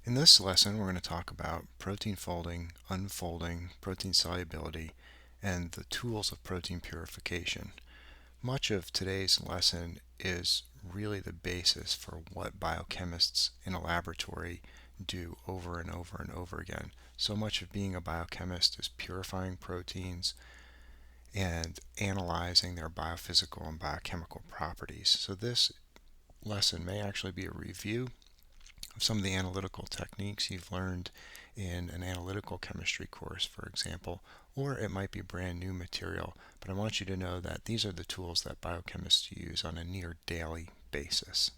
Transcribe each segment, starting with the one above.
In this lesson, we're going to talk about protein folding, unfolding, protein solubility, and the tools of protein purification. Much of today's lesson is really the basis for what biochemists in a laboratory do over and over and over again. So much of being a biochemist is purifying proteins and analyzing their biophysical and biochemical properties. So this lesson may actually be a review of some of the analytical techniques you've learned in an analytical chemistry course, for example, or it might be brand new material, but I want you to know that these are the tools that biochemists use on a near daily basis.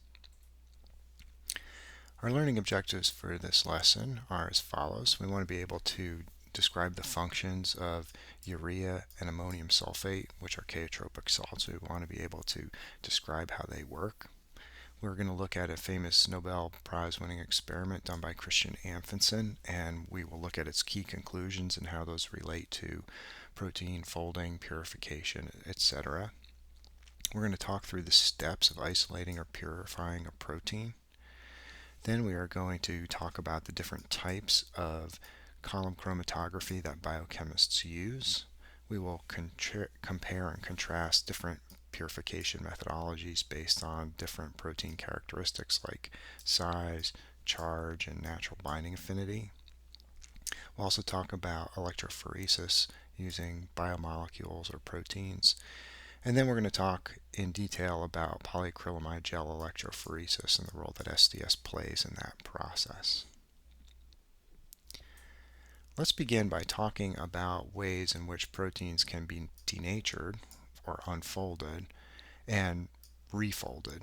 Our learning objectives for this lesson are as follows. We want to be able to describe the functions of urea and ammonium sulfate, which are chaotropic salts. We want to be able to describe how they work. We're going to look at a famous Nobel Prize winning experiment done by Christian Anfinsen, and we will look at its key conclusions and how those relate to protein folding, purification, etc. We're going to talk through the steps of isolating or purifying a protein. Then we are going to talk about the different types of column chromatography that biochemists use. We will compare and contrast different purification methodologies based on different protein characteristics like size, charge, and natural binding affinity. We'll also talk about electrophoresis using biomolecules or proteins. And then we're going to talk in detail about polyacrylamide gel electrophoresis and the role that SDS plays in that process. Let's begin by talking about ways in which proteins can be denatured or unfolded and refolded.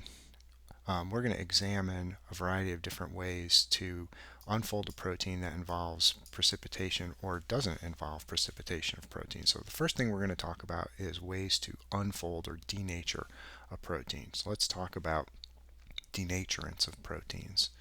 We're going to examine a variety of different ways to unfold a protein that involves precipitation or doesn't involve precipitation of protein. So the first thing we're going to talk about is ways to unfold or denature a protein. So let's talk about denaturants of proteins.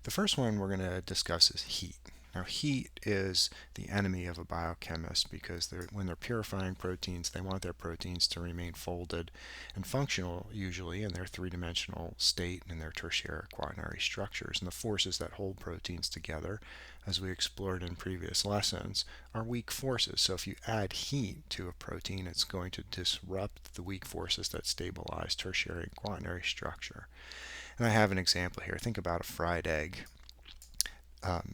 The first one we're going to discuss is heat. Now, heat is the enemy of a biochemist because when they're purifying proteins, they want their proteins to remain folded and functional, usually in their three-dimensional state and in their tertiary quaternary structures. And the forces that hold proteins together, as we explored in previous lessons, are weak forces. So if you add heat to a protein, it's going to disrupt the weak forces that stabilize tertiary and quaternary structure. And I have an example here. Think about a fried egg.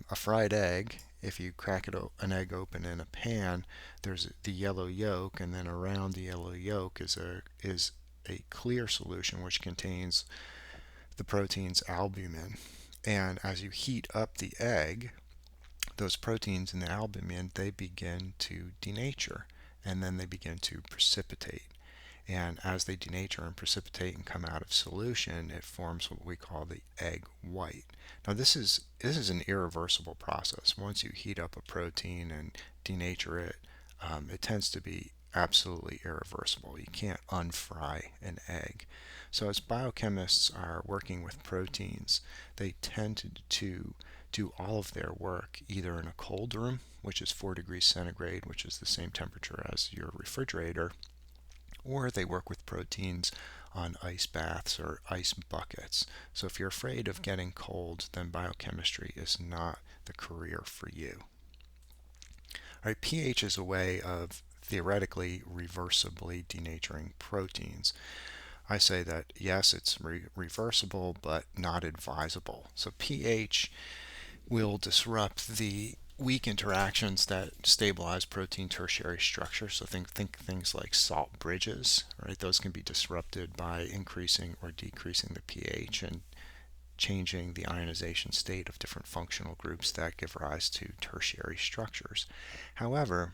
A fried egg, if you crack an egg open in a pan, there's the yellow yolk, and then around the yellow yolk is a clear solution which contains the proteins albumin. And as you heat up the egg, those proteins in the albumin, they begin to denature, and then they begin to precipitate. And as they denature and precipitate and come out of solution, it forms what we call the egg white. Now this is an irreversible process. Once you heat up a protein and denature it, it tends to be absolutely irreversible. You can't unfry an egg. So as biochemists are working with proteins, they tend to do all of their work either in a cold room, which is 4 degrees centigrade, which is the same temperature as your refrigerator, or they work with proteins on ice baths or ice buckets. So if you're afraid of getting cold, then biochemistry is not the career for you. All right, pH is a way of theoretically reversibly denaturing proteins. I say that yes, it's reversible, but not advisable. So pH will disrupt the weak interactions that stabilize protein tertiary structure. So think things like salt bridges, right? Those can be disrupted by increasing or decreasing the pH and changing the ionization state of different functional groups that give rise to tertiary structures. However,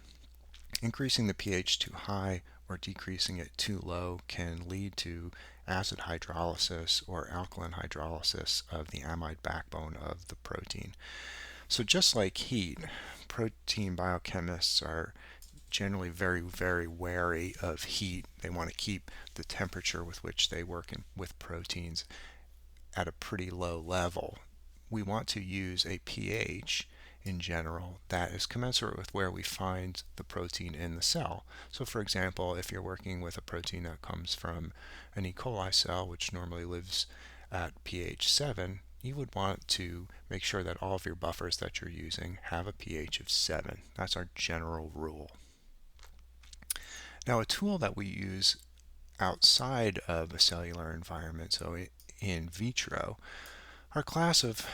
increasing the pH too high or decreasing it too low can lead to acid hydrolysis or alkaline hydrolysis of the amide backbone of the protein. So just like heat, protein biochemists are generally very, very wary of heat. They want to keep the temperature with which they work with proteins at a pretty low level. We want to use a pH in general that is commensurate with where we find the protein in the cell. So for example, if you're working with a protein that comes from an E. coli cell, which normally lives at pH 7, you would want to make sure that all of your buffers that you're using have a pH of 7. That's our general rule. Now, a tool that we use outside of a cellular environment, so in vitro, are a class of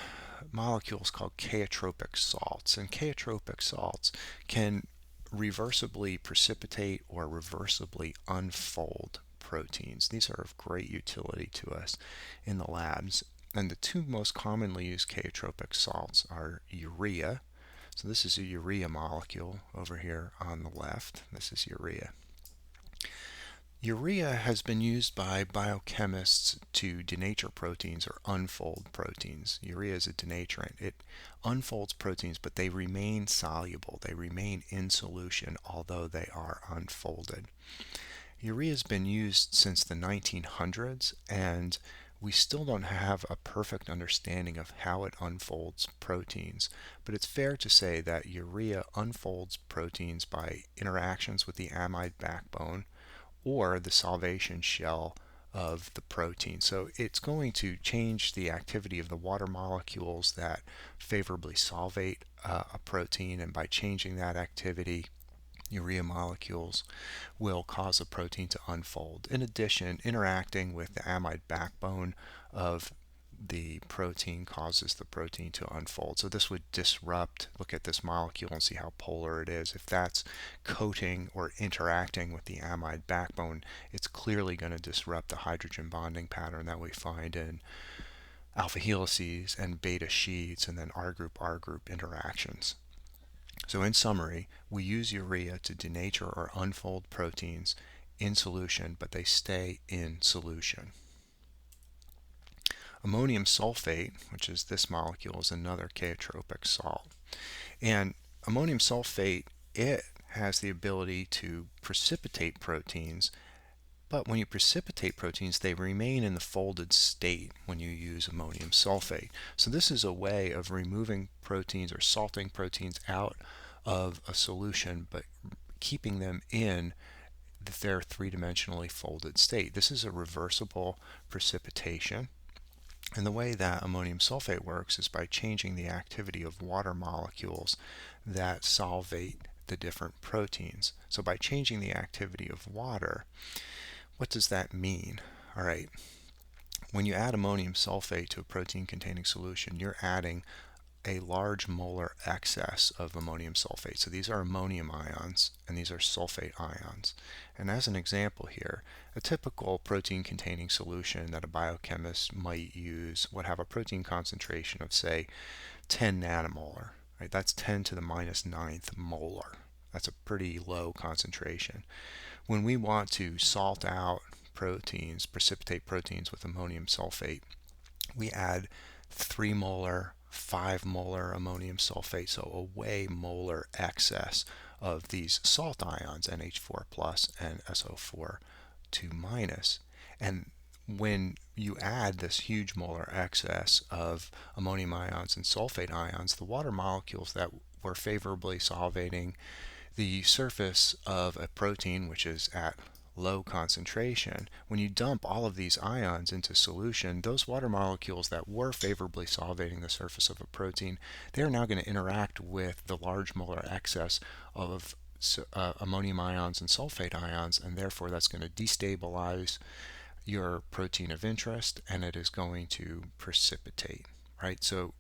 molecules called chaotropic salts. And chaotropic salts can reversibly precipitate or reversibly unfold proteins. These are of great utility to us in the labs. And the two most commonly used chaotropic salts are urea. So this is a urea molecule over here on the left. This is urea. Urea has been used by biochemists to denature proteins or unfold proteins. Urea is a denaturant. It unfolds proteins, but they remain soluble. They remain in solution, although they are unfolded. Urea has been used since the 1900s, and we still don't have a perfect understanding of how it unfolds proteins. But it's fair to say that urea unfolds proteins by interactions with the amide backbone or the solvation shell of the protein. So it's going to change the activity of the water molecules that favorably solvate a protein, and by changing that activity, urea molecules will cause a protein to unfold. In addition, interacting with the amide backbone of the protein causes the protein to unfold. So this would disrupt, look at this molecule and see how polar it is. If that's coating or interacting with the amide backbone, it's clearly going to disrupt the hydrogen bonding pattern that we find in alpha helices and beta sheets, and then R group interactions. So in summary, we use urea to denature or unfold proteins in solution, but they stay in solution. Ammonium sulfate, which is this molecule, is another chaotropic salt. And ammonium sulfate, it has the ability to precipitate proteins, but when you precipitate proteins, they remain in the folded state when you use ammonium sulfate. So this is a way of removing proteins or salting proteins out of a solution, but keeping them in their three-dimensionally folded state. This is a reversible precipitation. And the way that ammonium sulfate works is by changing the activity of water molecules that solvate the different proteins. So by changing the activity of water, what does that mean? All right, when you add ammonium sulfate to a protein containing solution, you're adding a large molar excess of ammonium sulfate. So these are ammonium ions and these are sulfate ions. And as an example here, a typical protein containing solution that a biochemist might use would have a protein concentration of, say, 10 nanomolar. Right? That's 10 to the minus ninth molar. That's a pretty low concentration. When we want to salt out proteins, precipitate proteins with ammonium sulfate, we add 3 molar, 5 molar ammonium sulfate, so a way molar excess of these salt ions, NH4 plus and SO4 2 minus. And when you add this huge molar excess of ammonium ions and sulfate ions, the water molecules that were favorably solvating the surface of a protein, which is at low concentration, when you dump all of these ions into solution, those water molecules that were favorably solvating the surface of a protein, they are now going to interact with the large molar excess of ammonium ions and sulfate ions, and therefore that's going to destabilize your protein of interest, and it is going to precipitate, right? So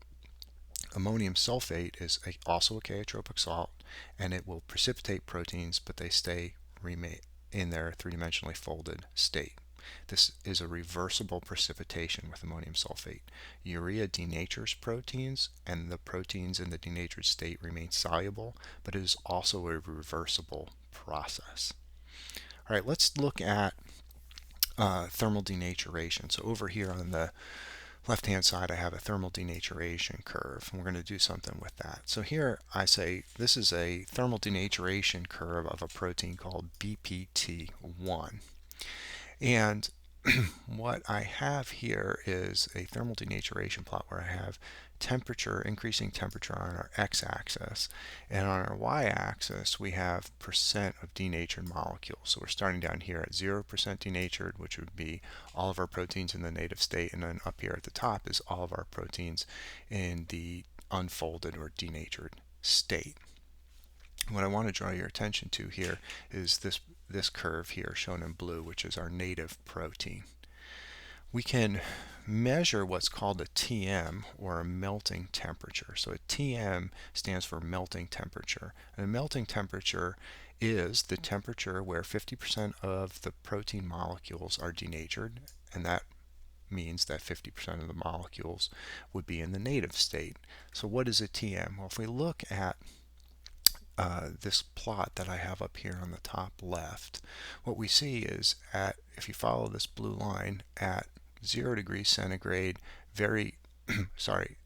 ammonium sulfate is also a chaotropic salt, and it will precipitate proteins, but they remain in their three-dimensionally folded state. This is a reversible precipitation with ammonium sulfate. Urea denatures proteins, and the proteins in the denatured state remain soluble, but it is also a reversible process. All right, let's look at thermal denaturation. So over here on the left-hand side, I have a thermal denaturation curve, and we're going to do something with that. So here I say this is a thermal denaturation curve of a protein called BPT1. And what I have here is a thermal denaturation plot where I have temperature, increasing temperature on our x-axis, and on our y-axis we have percent of denatured molecules. So we're starting down here at 0% denatured, which would be all of our proteins in the native state, and then up here at the top is all of our proteins in the unfolded or denatured state. What I want to draw your attention to here is this curve here shown in blue, which is our native protein. We can measure what's called a TM, or a melting temperature. So a TM stands for melting temperature. And a melting temperature is the temperature where 50% of the protein molecules are denatured, and that means that 50% of the molecules would be in the native state. So what is a TM? Well, if we look at this plot that I have up here on the top left, what we see is if you follow this blue line, at 0 degrees centigrade,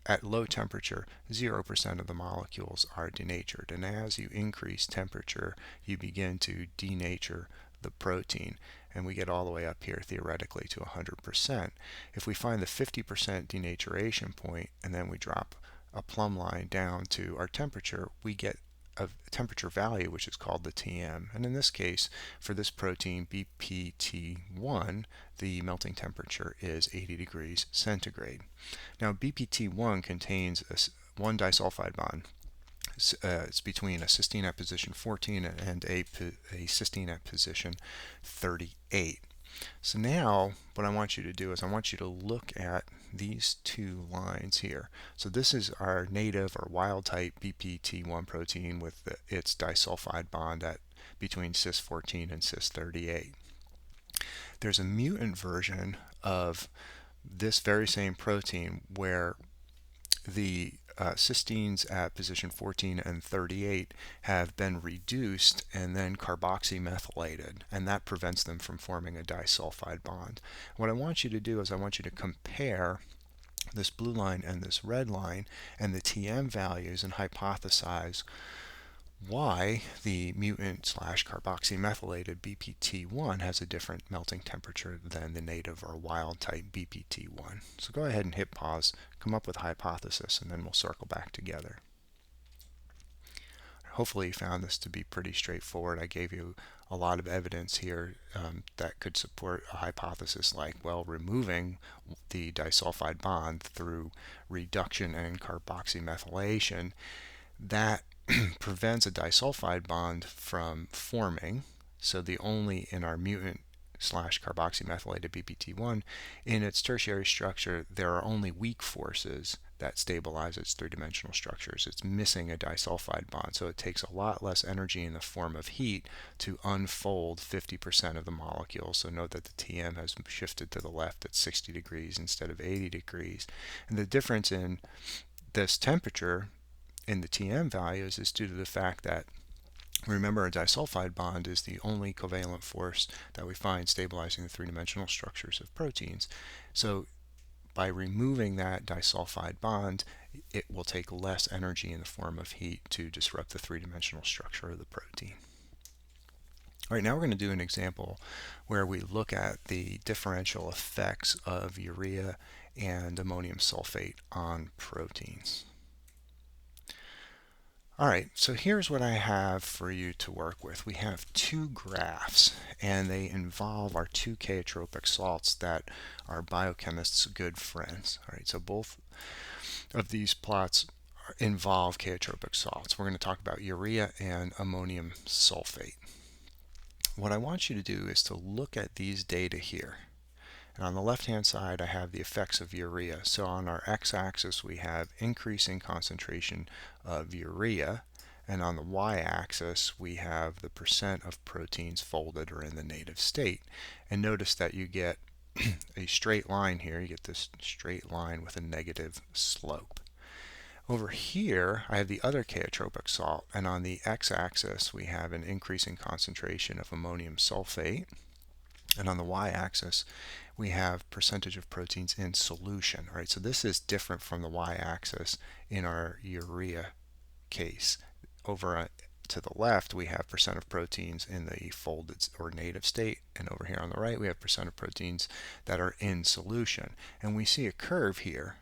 at low temperature, 0% of the molecules are denatured. And as you increase temperature, you begin to denature the protein. And we get all the way up here theoretically to 100%. If we find the 50% denaturation point and then we drop a plumb line down to our temperature, we get a temperature value which is called the TM. And in this case, for this protein BPT1, the melting temperature is 80 degrees centigrade. Now BPT1 contains one disulfide bond. It's between a cysteine at position 14 and a cysteine at position 38. So now what I want you to do is I want you to look at these two lines here. So this is our native or wild type BPT1 protein with its disulfide bond at between cis 14 and cis 38. There's a mutant version of this very same protein where the cysteines at position 14 and 38 have been reduced and then carboxymethylated, and that prevents them from forming a disulfide bond. What I want you to do is I want you to compare this blue line and this red line and the TM values and hypothesize why the mutant slash carboxymethylated BPT1 has a different melting temperature than the native or wild type BPT1. So go ahead and hit pause, come up with a hypothesis, and then we'll circle back together. Hopefully you found this to be pretty straightforward. I gave you a lot of evidence here that could support a hypothesis like, well, removing the disulfide bond through reduction and carboxymethylation, that prevents a disulfide bond from forming. So the only in our mutant slash carboxymethylated BPT1, in its tertiary structure, there are only weak forces that stabilize its three-dimensional structures. It's missing a disulfide bond, so it takes a lot less energy in the form of heat to unfold 50% of the molecules. So note that the TM has shifted to the left at 60 degrees instead of 80 degrees. And the difference in this temperature in the TM values is due to the fact that, remember, a disulfide bond is the only covalent force that we find stabilizing the three-dimensional structures of proteins. So by removing that disulfide bond, it will take less energy in the form of heat to disrupt the three-dimensional structure of the protein. All right, now we're going to do an example where we look at the differential effects of urea and ammonium sulfate on proteins. All right, so here's what I have for you to work with. We have two graphs, and they involve our two chaotropic salts that are biochemists' good friends. All right, so both of these plots involve chaotropic salts. We're going to talk about urea and ammonium sulfate. What I want you to do is to look at these data here. And on the left-hand side, I have the effects of urea. So on our x-axis, we have increasing concentration of urea, and on the y-axis, we have the percent of proteins folded or in the native state. And notice that you get a straight line here. You get this straight line with a negative slope. Over here, I have the other chaotropic salt, and on the x-axis, we have an increasing concentration of ammonium sulfate. And on the y-axis, we have percentage of proteins in solution. All right, so this is different from the y-axis in our urea case. Over to the left, we have percent of proteins in the folded or native state, and over here on the right, we have percent of proteins that are in solution. And we see a curve here.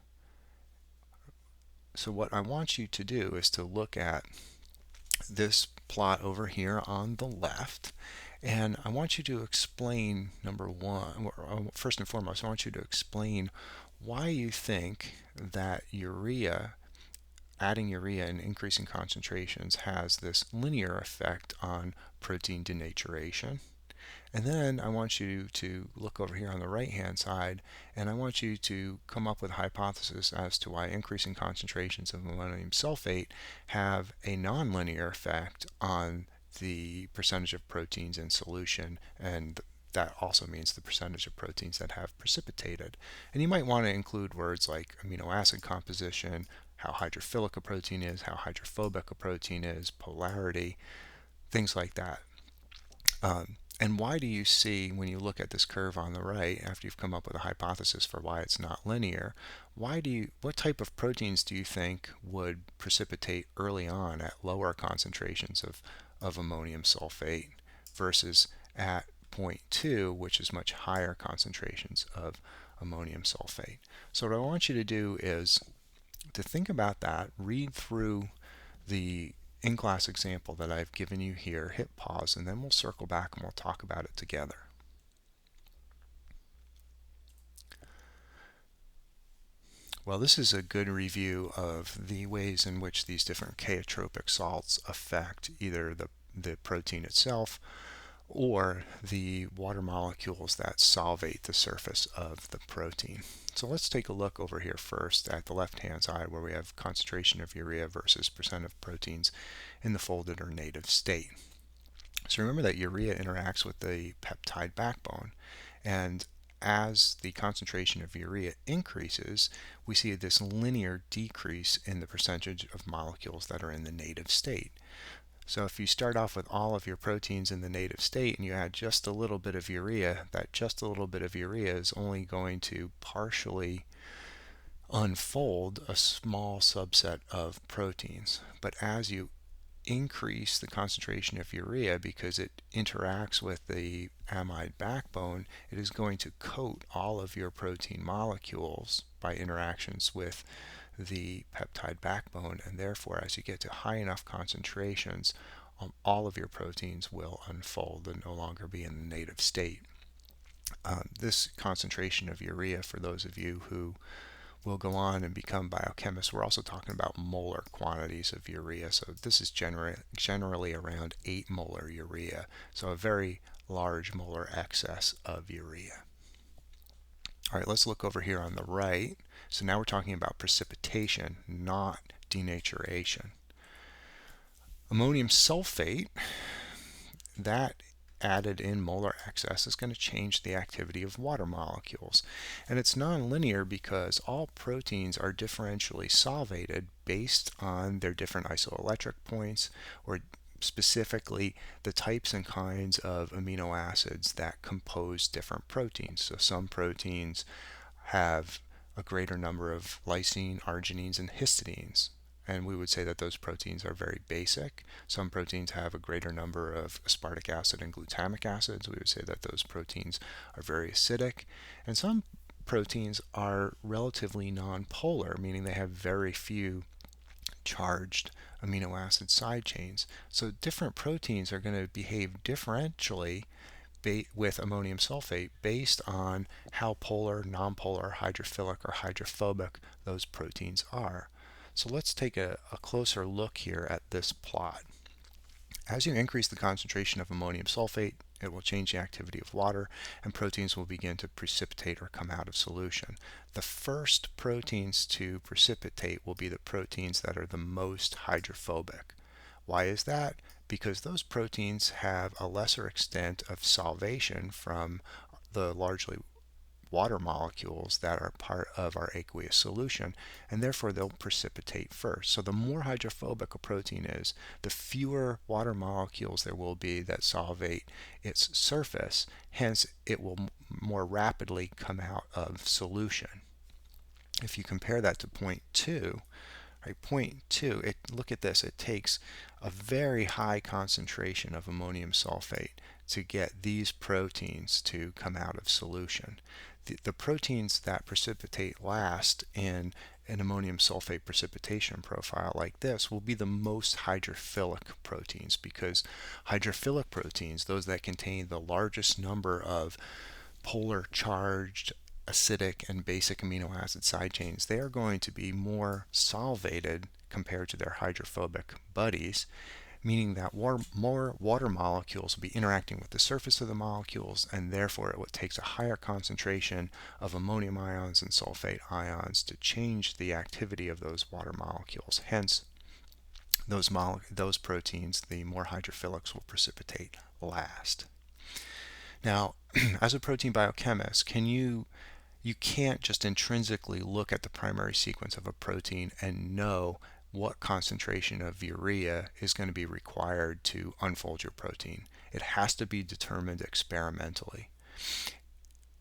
So what I want you to do is to look at this plot over here on the left, and I want you to explain, number one, first and foremost, I want you to explain why you think that adding urea in increasing concentrations has this linear effect on protein denaturation. And then I want you to look over here on the right hand side, and I want you to come up with a hypothesis as to why increasing concentrations of ammonium sulfate have a nonlinear effect on the percentage of proteins in solution, and that also means the percentage of proteins that have precipitated. And you might want to include words like amino acid composition, how hydrophilic a protein is, how hydrophobic a protein is, polarity, things like that. And why do you see, when you look at this curve on the right, after you've come up with a hypothesis for why it's not linear, what type of proteins do you think would precipitate early on at lower concentrations of ammonium sulfate versus at 0.2, which is much higher concentrations of ammonium sulfate? So what I want you to do is to think about that, read through the in-class example that I've given you here, hit pause, and then we'll circle back and we'll talk about it together. Well, this is a good review of the ways in which these different chaotropic salts affect either the protein itself or the water molecules that solvate the surface of the protein. So let's take a look over here first at the left-hand side where we have concentration of urea versus percent of proteins in the folded or native state. So remember that urea interacts with the peptide backbone, and as the concentration of urea increases, we see this linear decrease in the percentage of molecules that are in the native state. So if you start off with all of your proteins in the native state and you add just a little bit of urea, that just a little bit of urea is only going to partially unfold a small subset of proteins. But as you increase the concentration of urea, because it interacts with the amide backbone, it is going to coat all of your protein molecules by interactions with the peptide backbone, and therefore as you get to high enough concentrations, all of your proteins will unfold and no longer be in the native state. This concentration of urea, for those of you who will go on and become biochemists, we're also talking about molar quantities of urea. So this is generally around 8 molar urea, so a very large molar excess of urea. All right, let's look over here on the right. So now we're talking about precipitation, not denaturation. Ammonium sulfate, that added in molar excess is going to change the activity of water molecules. And it's nonlinear because all proteins are differentially solvated based on their different isoelectric points, or specifically the types and kinds of amino acids that compose different proteins. So some proteins have a greater number of lysine, arginines, and histidines, and we would say that those proteins are very basic. Some proteins have a greater number of aspartic acid and glutamic acids. We would say that those proteins are very acidic. And some proteins are relatively nonpolar, meaning they have very few charged amino acid side chains. So different proteins are going to behave differentially with ammonium sulfate based on how polar, nonpolar, hydrophilic, or hydrophobic those proteins are. So let's take a closer look here at this plot. As you increase the concentration of ammonium sulfate, it will change the activity of water, and proteins will begin to precipitate or come out of solution. The first proteins to precipitate will be the proteins that are the most hydrophobic. Why is that? Because those proteins have a lesser extent of solvation from the largely water molecules that are part of our aqueous solution, and therefore they'll precipitate first. So the more hydrophobic a protein is, the fewer water molecules there will be that solvate its surface, hence it will more rapidly come out of solution. If you compare that to point 2, Right, point two, look at this. It takes a very high concentration of ammonium sulfate to get these proteins to come out of solution. The proteins that precipitate last in an ammonium sulfate precipitation profile like this will be the most hydrophilic proteins, because hydrophilic proteins, those that contain the largest number of polar charged acidic and basic amino acid side chains, they are going to be more solvated compared to their hydrophobic buddies, meaning that more water molecules will be interacting with the surface of the molecules, and therefore it takes a higher concentration of ammonium ions and sulfate ions to change the activity of those water molecules. Hence, those proteins, the more hydrophilics, will precipitate last. Now, as a protein biochemist, you can't just intrinsically look at the primary sequence of a protein and know what concentration of urea is going to be required to unfold your protein. It has to be determined experimentally.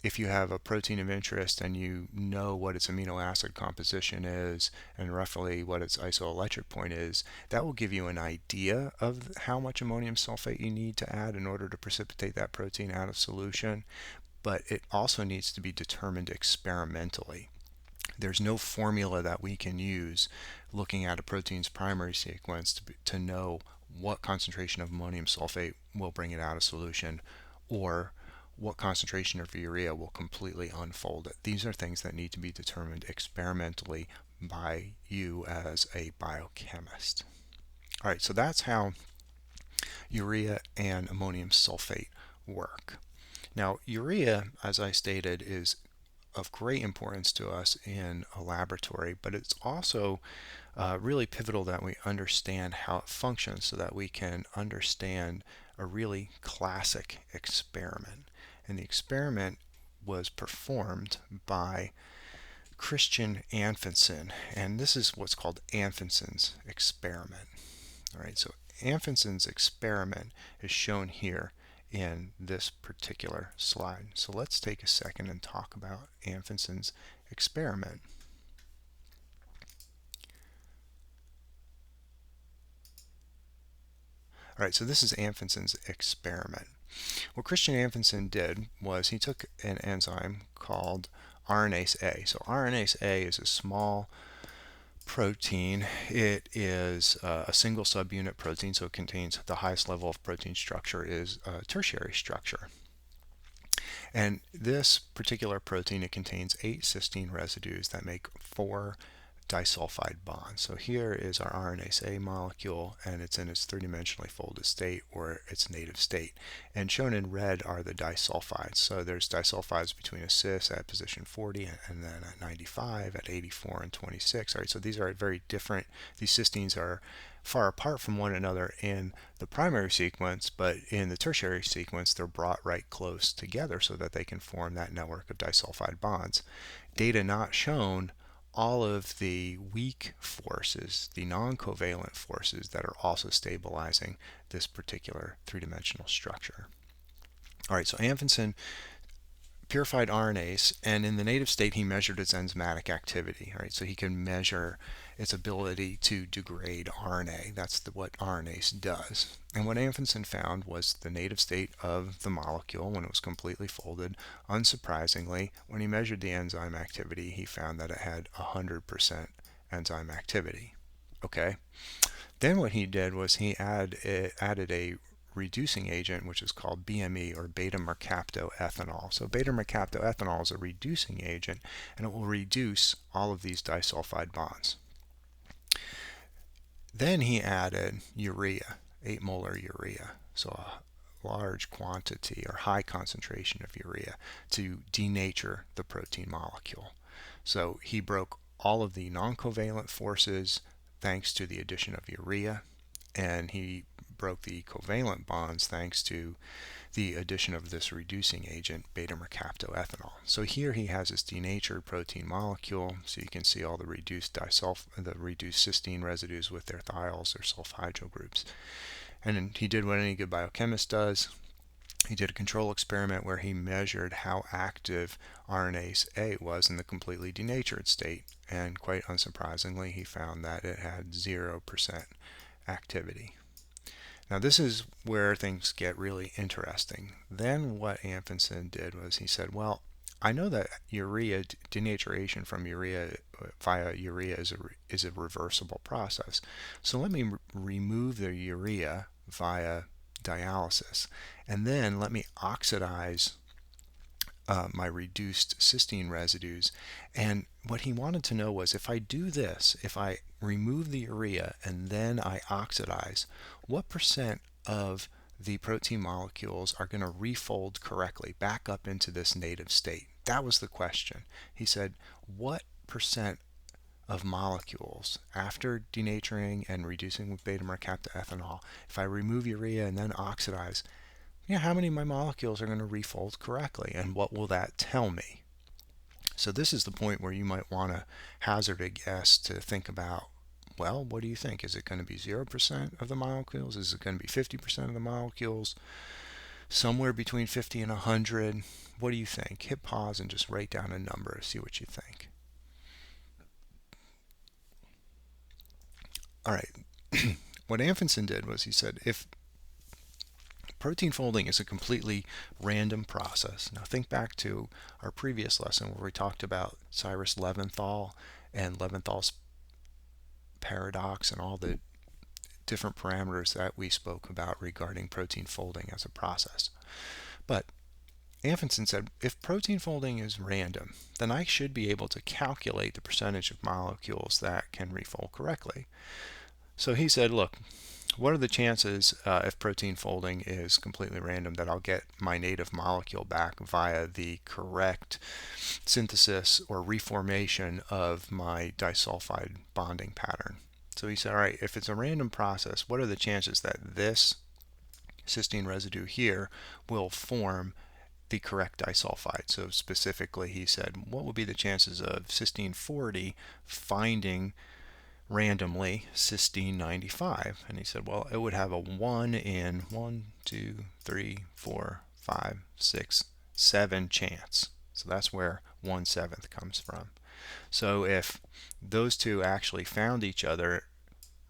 If you have a protein of interest and you know what its amino acid composition is and roughly what its isoelectric point is, that will give you an idea of how much ammonium sulfate you need to add in order to precipitate that protein out of solution. But it also needs to be determined experimentally. There's no formula that we can use looking at a protein's primary sequence to know what concentration of ammonium sulfate will bring it out of solution, or what concentration of urea will completely unfold it. These are things that need to be determined experimentally by you as a biochemist. All right, so that's how urea and ammonium sulfate work. Now, urea, as I stated, is of great importance to us in a laboratory, but it's also really pivotal that we understand how it functions so that we can understand a really classic experiment. And the experiment was performed by Christian Anfinsen, and this is what's called Anfinsen's experiment. All right, so Anfinsen's experiment is shown here in this particular slide. So let's take a second and talk about Anfinsen's experiment. All right, so this is Anfinsen's experiment. What Christian Anfinsen did was he took an enzyme called RNase A. So RNase A is a small protein. It is a single subunit protein, so it contains the highest level of protein structure is tertiary structure. And this particular protein, it contains 8 cysteine residues that make 4 disulfide bonds. So here is our RNase A molecule, and it's in its three-dimensionally folded state, or its native state. And shown in red are the disulfides. So there's disulfides between a cis at position 40 and then at 95, at 84, and 26. All right, so these are very different. These cysteines are far apart from one another in the primary sequence, but in the tertiary sequence they're brought right close together so that they can form that network of disulfide bonds. Data not shown all of the weak forces, the non-covalent forces that are also stabilizing this particular three-dimensional structure. All right, so Anfinsen purified RNase, and in the native state he measured its enzymatic activity. All right, so he can measure its ability to degrade RNA. That's what RNase does. And what Anfinsen found was the native state of the molecule when it was completely folded. Unsurprisingly, when he measured the enzyme activity, he found that it had 100% enzyme activity. Okay. Then what he did was he added a reducing agent, which is called BME, or beta-mercaptoethanol. So beta-mercaptoethanol is a reducing agent, and it will reduce all of these disulfide bonds. Then he added urea, 8 molar urea, so a large quantity or high concentration of urea to denature the protein molecule. So he broke all of the non-covalent forces thanks to the addition of urea, and he broke the covalent bonds thanks to the addition of this reducing agent, beta-mercaptoethanol. So here he has this denatured protein molecule, so you can see all the reduced cysteine residues with their thiols or sulfhydryl groups. And then he did what any good biochemist does. He did a control experiment where he measured how active RNase A was in the completely denatured state, and quite unsurprisingly, he found that it had 0% activity. Now this is where things get really interesting. Then what Anfinsen did was he said, well, I know that urea denaturation from urea via urea is a reversible process. So let me remove the urea via dialysis, and then let me oxidize my reduced cysteine residues. And what he wanted to know was, if I do this, if I remove the urea and then I oxidize, what percent of the protein molecules are going to refold correctly back up into this native state? That was the question. He said, what percent of molecules after denaturing and reducing with beta mercaptoethanol, if I remove urea and then oxidize, how many of my molecules are going to refold correctly, and what will that tell me? So this is the point where you might want to hazard a guess to think about, well, what do you think? Is it going to be 0% of the molecules? Is it going to be 50% of the molecules? Somewhere between 50 and 100? What do you think? Hit pause and just write down a number to see what you think. All right. What Anfinsen did was he said, if protein folding is a completely random process. Now think back to our previous lesson where we talked about Cyrus Leventhal and Leventhal's paradox and all the different parameters that we spoke about regarding protein folding as a process. But Anfinsen said, if protein folding is random, then I should be able to calculate the percentage of molecules that can refold correctly. So he said, look, what are the chances if protein folding is completely random that I'll get my native molecule back via the correct synthesis or reformation of my disulfide bonding pattern? So he said, all right, if it's a random process, what are the chances that this cysteine residue here will form the correct disulfide? So specifically, he said, what would be the chances of cysteine 40 finding randomly cysteine 95? And he said, well, it would have a 1 in 1, 2, 3, 4, 5, 6, 7 chance. So that's where 1/7 comes from. So if those two actually found each other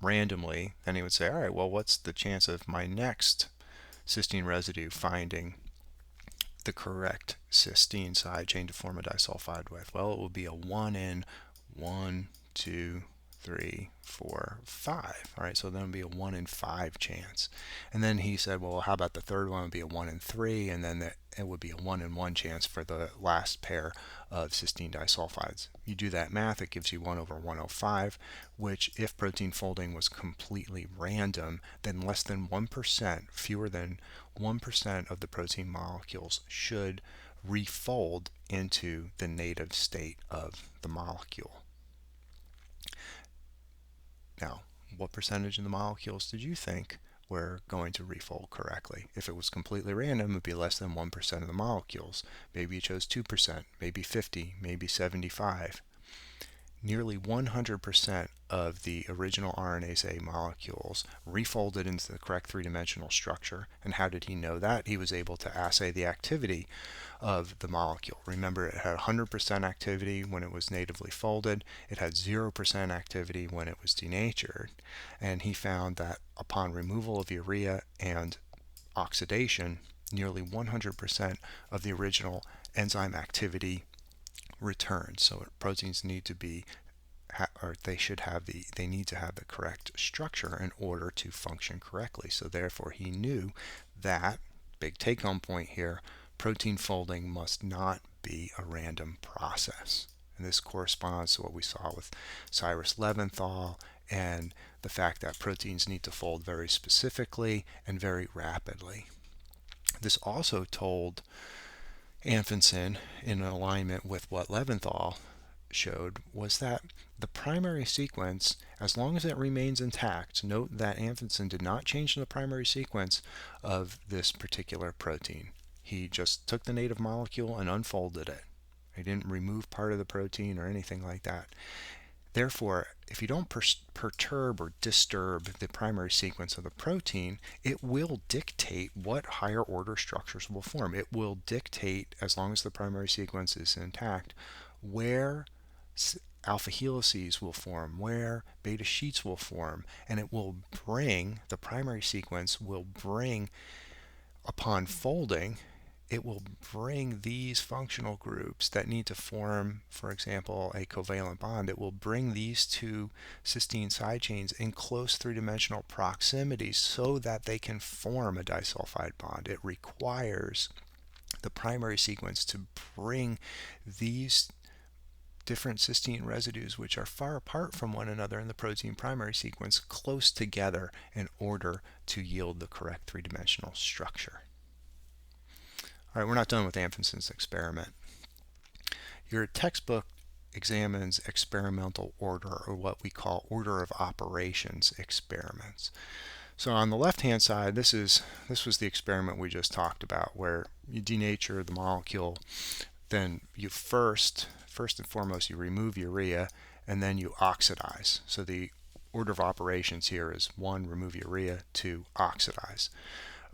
randomly, then he would say, all right, well, what's the chance of my next cysteine residue finding the correct cysteine side chain to form a disulfide with? Well, it would be a 1 in 1, 2, 3, 4, 5. All right, so then it would be a 1 in 5 chance. And then he said, well, how about the third one would be a 1 in 3, and then it would be a 1 in 1 chance for the last pair of cysteine disulfides. You do that math, it gives you 1 over 105, which, if protein folding was completely random, then less than 1%, fewer than 1% of the protein molecules should refold into the native state of the molecule. Now, what percentage of the molecules did you think were going to refold correctly? If it was completely random, it would be less than 1% of the molecules. Maybe you chose 2%, maybe 50, maybe 75. Nearly 100% of the original RNase A molecules refolded into the correct three-dimensional structure. And how did he know that? He was able to assay the activity of the molecule. Remember, it had 100% activity when it was natively folded. It had 0% activity when it was denatured. And he found that upon removal of urea and oxidation, nearly 100% of the original enzyme activity returns. So proteins need to be, or they need to have the correct structure in order to function correctly. So therefore he knew that, big take-home point here, protein folding must not be a random process. And this corresponds to what we saw with Cyrus Leventhal and the fact that proteins need to fold very specifically and very rapidly. This also told Anfinsen, in alignment with what Leventhal showed, was that the primary sequence, as long as it remains intact, note that Anfinsen did not change the primary sequence of this particular protein. He just took the native molecule and unfolded it. He didn't remove part of the protein or anything like that. Therefore, if you don't perturb or disturb the primary sequence of the protein, it will dictate what higher order structures will form. It will dictate, as long as the primary sequence is intact, where alpha helices will form, where beta sheets will form, and it will bring, the primary sequence will bring, upon folding, it will bring these functional groups that need to form, for example, a covalent bond. It will bring these two cysteine side chains in close three-dimensional proximity so that they can form a disulfide bond. It requires the primary sequence to bring these different cysteine residues, which are far apart from one another in the protein primary sequence, close together in order to yield the correct three-dimensional structure. All right, we're not done with Anfinsen's experiment. Your textbook examines experimental order, or what we call order of operations experiments. So on the left-hand side, this was the experiment we just talked about, where you denature the molecule, then you first and foremost you remove urea, and then you oxidize. So the order of operations here is 1, remove urea, 2, oxidize.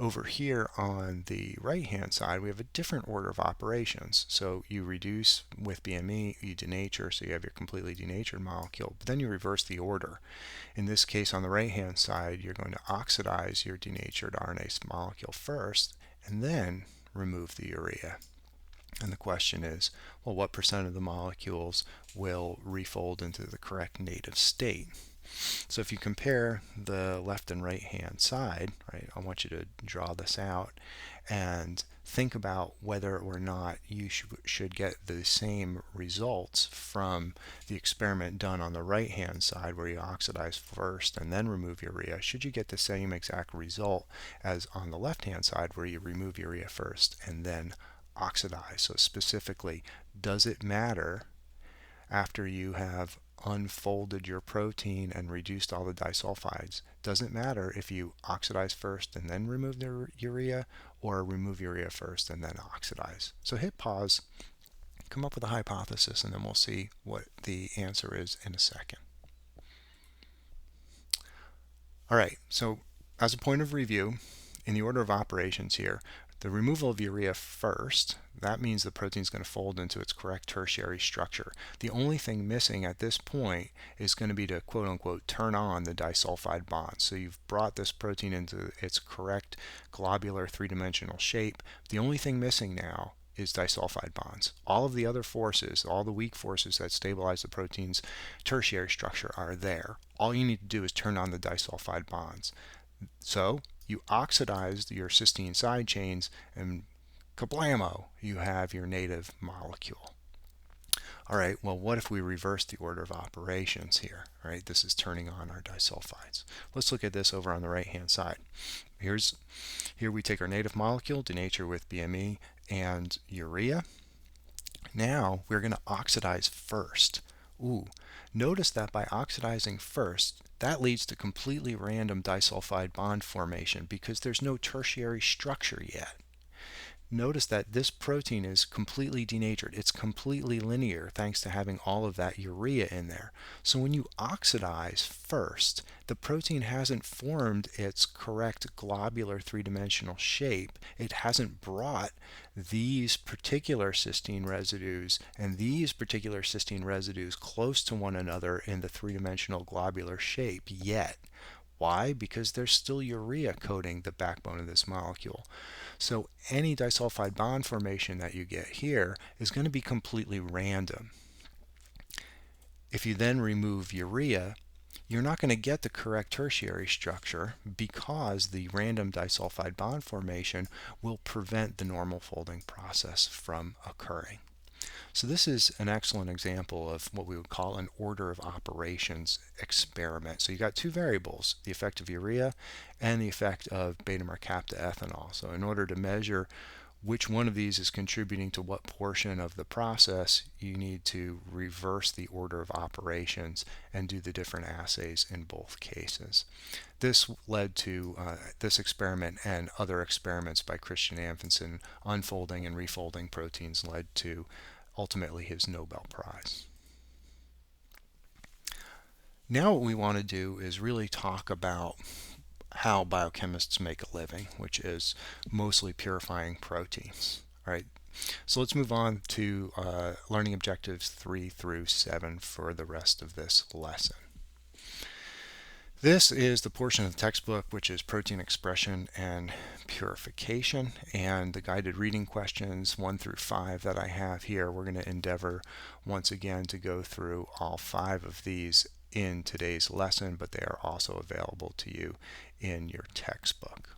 Over here on the right hand side, we have a different order of operations. So you reduce with BME, you denature, so you have your completely denatured molecule, but then you reverse the order. In this case, on the right hand side, you're going to oxidize your denatured RNase molecule first, and then remove the urea. And the question is, well, what percent of the molecules will refold into the correct native state? So if you compare the left and right hand side, right, I want you to draw this out and think about whether or not you should get the same results from the experiment done on the right hand side, where you oxidize first and then remove urea. Should you get the same exact result as on the left hand side, where you remove urea first and then oxidize? So specifically, does it matter after you have unfolded your protein and reduced all the disulfides? Doesn't matter if you oxidize first and then remove the urea, or remove urea first and then oxidize. So hit pause, come up with a hypothesis, and then we'll see what the answer is in a second. All right, so as a point of review, in the order of operations here, the removal of urea first, that means the protein is going to fold into its correct tertiary structure. The only thing missing at this point is going to be to quote-unquote turn on the disulfide bonds. So you've brought this protein into its correct globular three-dimensional shape. The only thing missing now is disulfide bonds. All of the other forces, all the weak forces that stabilize the protein's tertiary structure are there. All you need to do is turn on the disulfide bonds. So you oxidized your cysteine side chains, and kablamo, you have your native molecule. All right, well, what if we reverse the order of operations here? All right, this is turning on our disulfides. Let's look at this over on the right-hand side. Here we take our native molecule, denature with BME and urea. Now we're going to oxidize first. Notice that by oxidizing first, that leads to completely random disulfide bond formation because there's no tertiary structure yet. Notice that this protein is completely denatured. It's completely linear thanks to having all of that urea in there. So when you oxidize first, the protein hasn't formed its correct globular three-dimensional shape. It hasn't brought these particular cysteine residues and these particular cysteine residues close to one another in the three-dimensional globular shape yet. Why? Because there's still urea coating the backbone of this molecule. So any disulfide bond formation that you get here is going to be completely random. If you then remove urea, you're not going to get the correct tertiary structure because the random disulfide bond formation will prevent the normal folding process from occurring. So this is an excellent example of what we would call an order of operations experiment. So you got two variables, the effect of urea and the effect of beta-mercapta ethanol. So in order to measure which one of these is contributing to what portion of the process, you need to reverse the order of operations and do the different assays in both cases. This led to this experiment, and other experiments by Christian Anfinsen unfolding and refolding proteins led to ultimately his Nobel Prize. Now what we want to do is really talk about how biochemists make a living, which is mostly purifying proteins. All right, so let's move on to learning objectives 3 through 7 for the rest of this lesson. This is the portion of the textbook which is protein expression and purification, and the guided reading questions 1 through 5 that I have here, we're going to endeavor once again to go through all 5 of these in today's lesson, but they are also available to you in your textbook.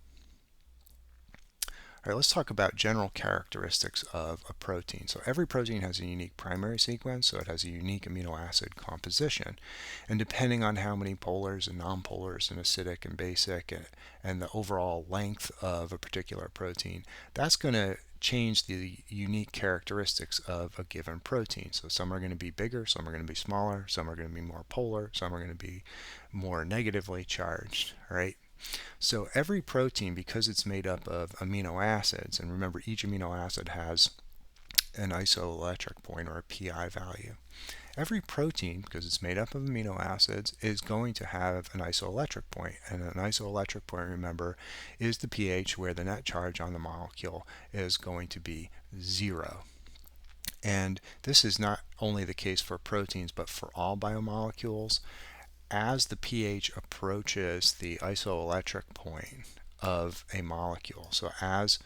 All right, let's talk about general characteristics of a protein. So every protein has a unique primary sequence, so it has a unique amino acid composition. And depending on how many polars and nonpolars and acidic and basic and the overall length of a particular protein, that's going to change the unique characteristics of a given protein. So some are going to be bigger, some are going to be smaller, some are going to be more polar, some are going to be more negatively charged, right? So every protein, because it's made up of amino acids, and remember each amino acid has an isoelectric point or a pi value. Every protein, because it's made up of amino acids, is going to have an isoelectric point. And an isoelectric point, remember, is the pH where the net charge on the molecule is going to be 0. And this is not only the case for proteins, but for all biomolecules. As the pH approaches the isoelectric point of a molecule, so as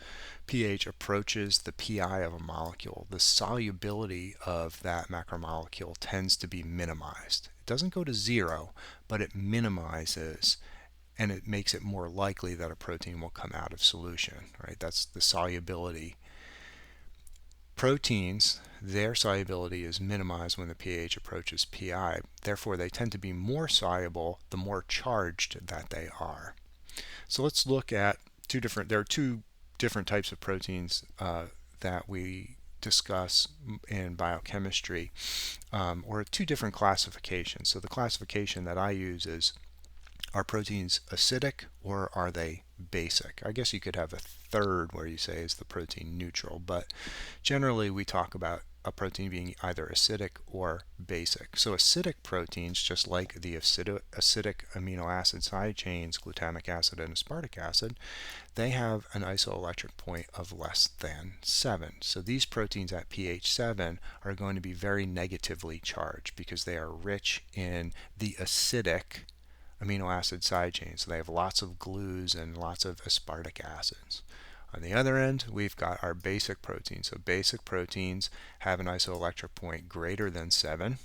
pH approaches the pi of a molecule, the solubility of that macromolecule tends to be minimized. It doesn't go to 0, but it minimizes, and it makes it more likely that a protein will come out of solution, right? That's the solubility. Proteins, their solubility is minimized when the pH approaches pi. Therefore, they tend to be more soluble the more charged that they are. So let's look at there are two different types of proteins that we discuss in biochemistry, or two different classifications. So the classification that I use is, are proteins acidic or are they basic? I guess you could have a third where you say is the protein neutral, but generally we talk about a protein being either acidic or basic. So acidic proteins, just like the acidic amino acid side chains, glutamic acid and aspartic acid, they have an isoelectric point of less than 7. So these proteins at pH 7 are going to be very negatively charged because they are rich in the acidic amino acid side chains. So they have lots of glues and lots of aspartic acids. On the other end, we've got our basic proteins. So basic proteins have an isoelectric point greater than 7,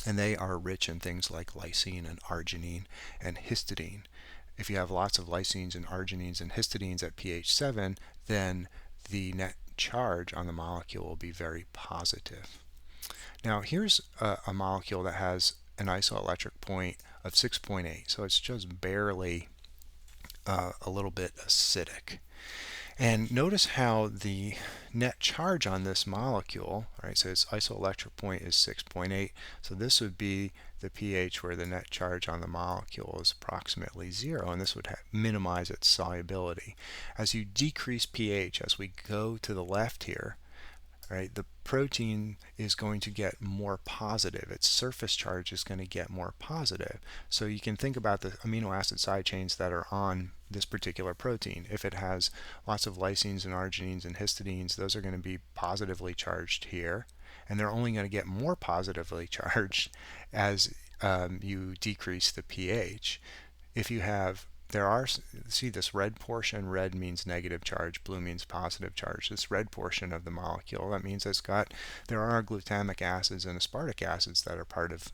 and they are rich in things like lysine and arginine and histidine. If you have lots of lysines and arginines and histidines at pH 7, then the net charge on the molecule will be very positive. Now here's a molecule that has an isoelectric point of 6.8, so it's just barely a little bit acidic. And notice how the net charge on this molecule, right, so its isoelectric point is 6.8, so this would be the pH where the net charge on the molecule is approximately 0, and this would minimize its solubility. As you decrease pH, as we go to the left here, right, the protein is going to get more positive. Its surface charge is going to get more positive. So you can think about the amino acid side chains that are on this particular protein. If it has lots of lysines and arginines and histidines, those are going to be positively charged here, and they're only going to get more positively charged as you decrease the pH. If you have see this red portion, red means negative charge, blue means positive charge. This red portion of the molecule, that means there are glutamic acids and aspartic acids that are part of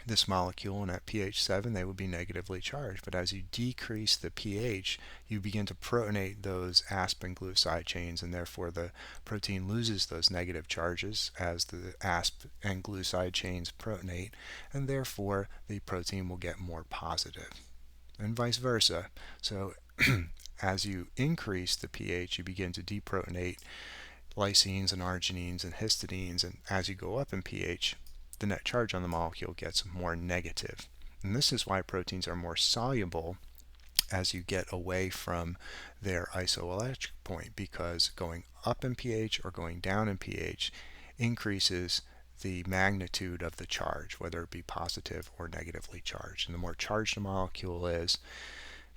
this molecule, and at pH 7 they would be negatively charged. But as you decrease the pH, you begin to protonate those asp and glue side chains, and therefore the protein loses those negative charges as the asp and glue side chains protonate, and therefore the protein will get more positive, and vice versa. So as you increase the pH, you begin to deprotonate lysines and arginines and histidines, and as you go up in pH, the net charge on the molecule gets more negative. And this is why proteins are more soluble as you get away from their isoelectric point, because going up in pH or going down in pH increases the magnitude of the charge, whether it be positive or negatively charged. And the more charged a molecule is,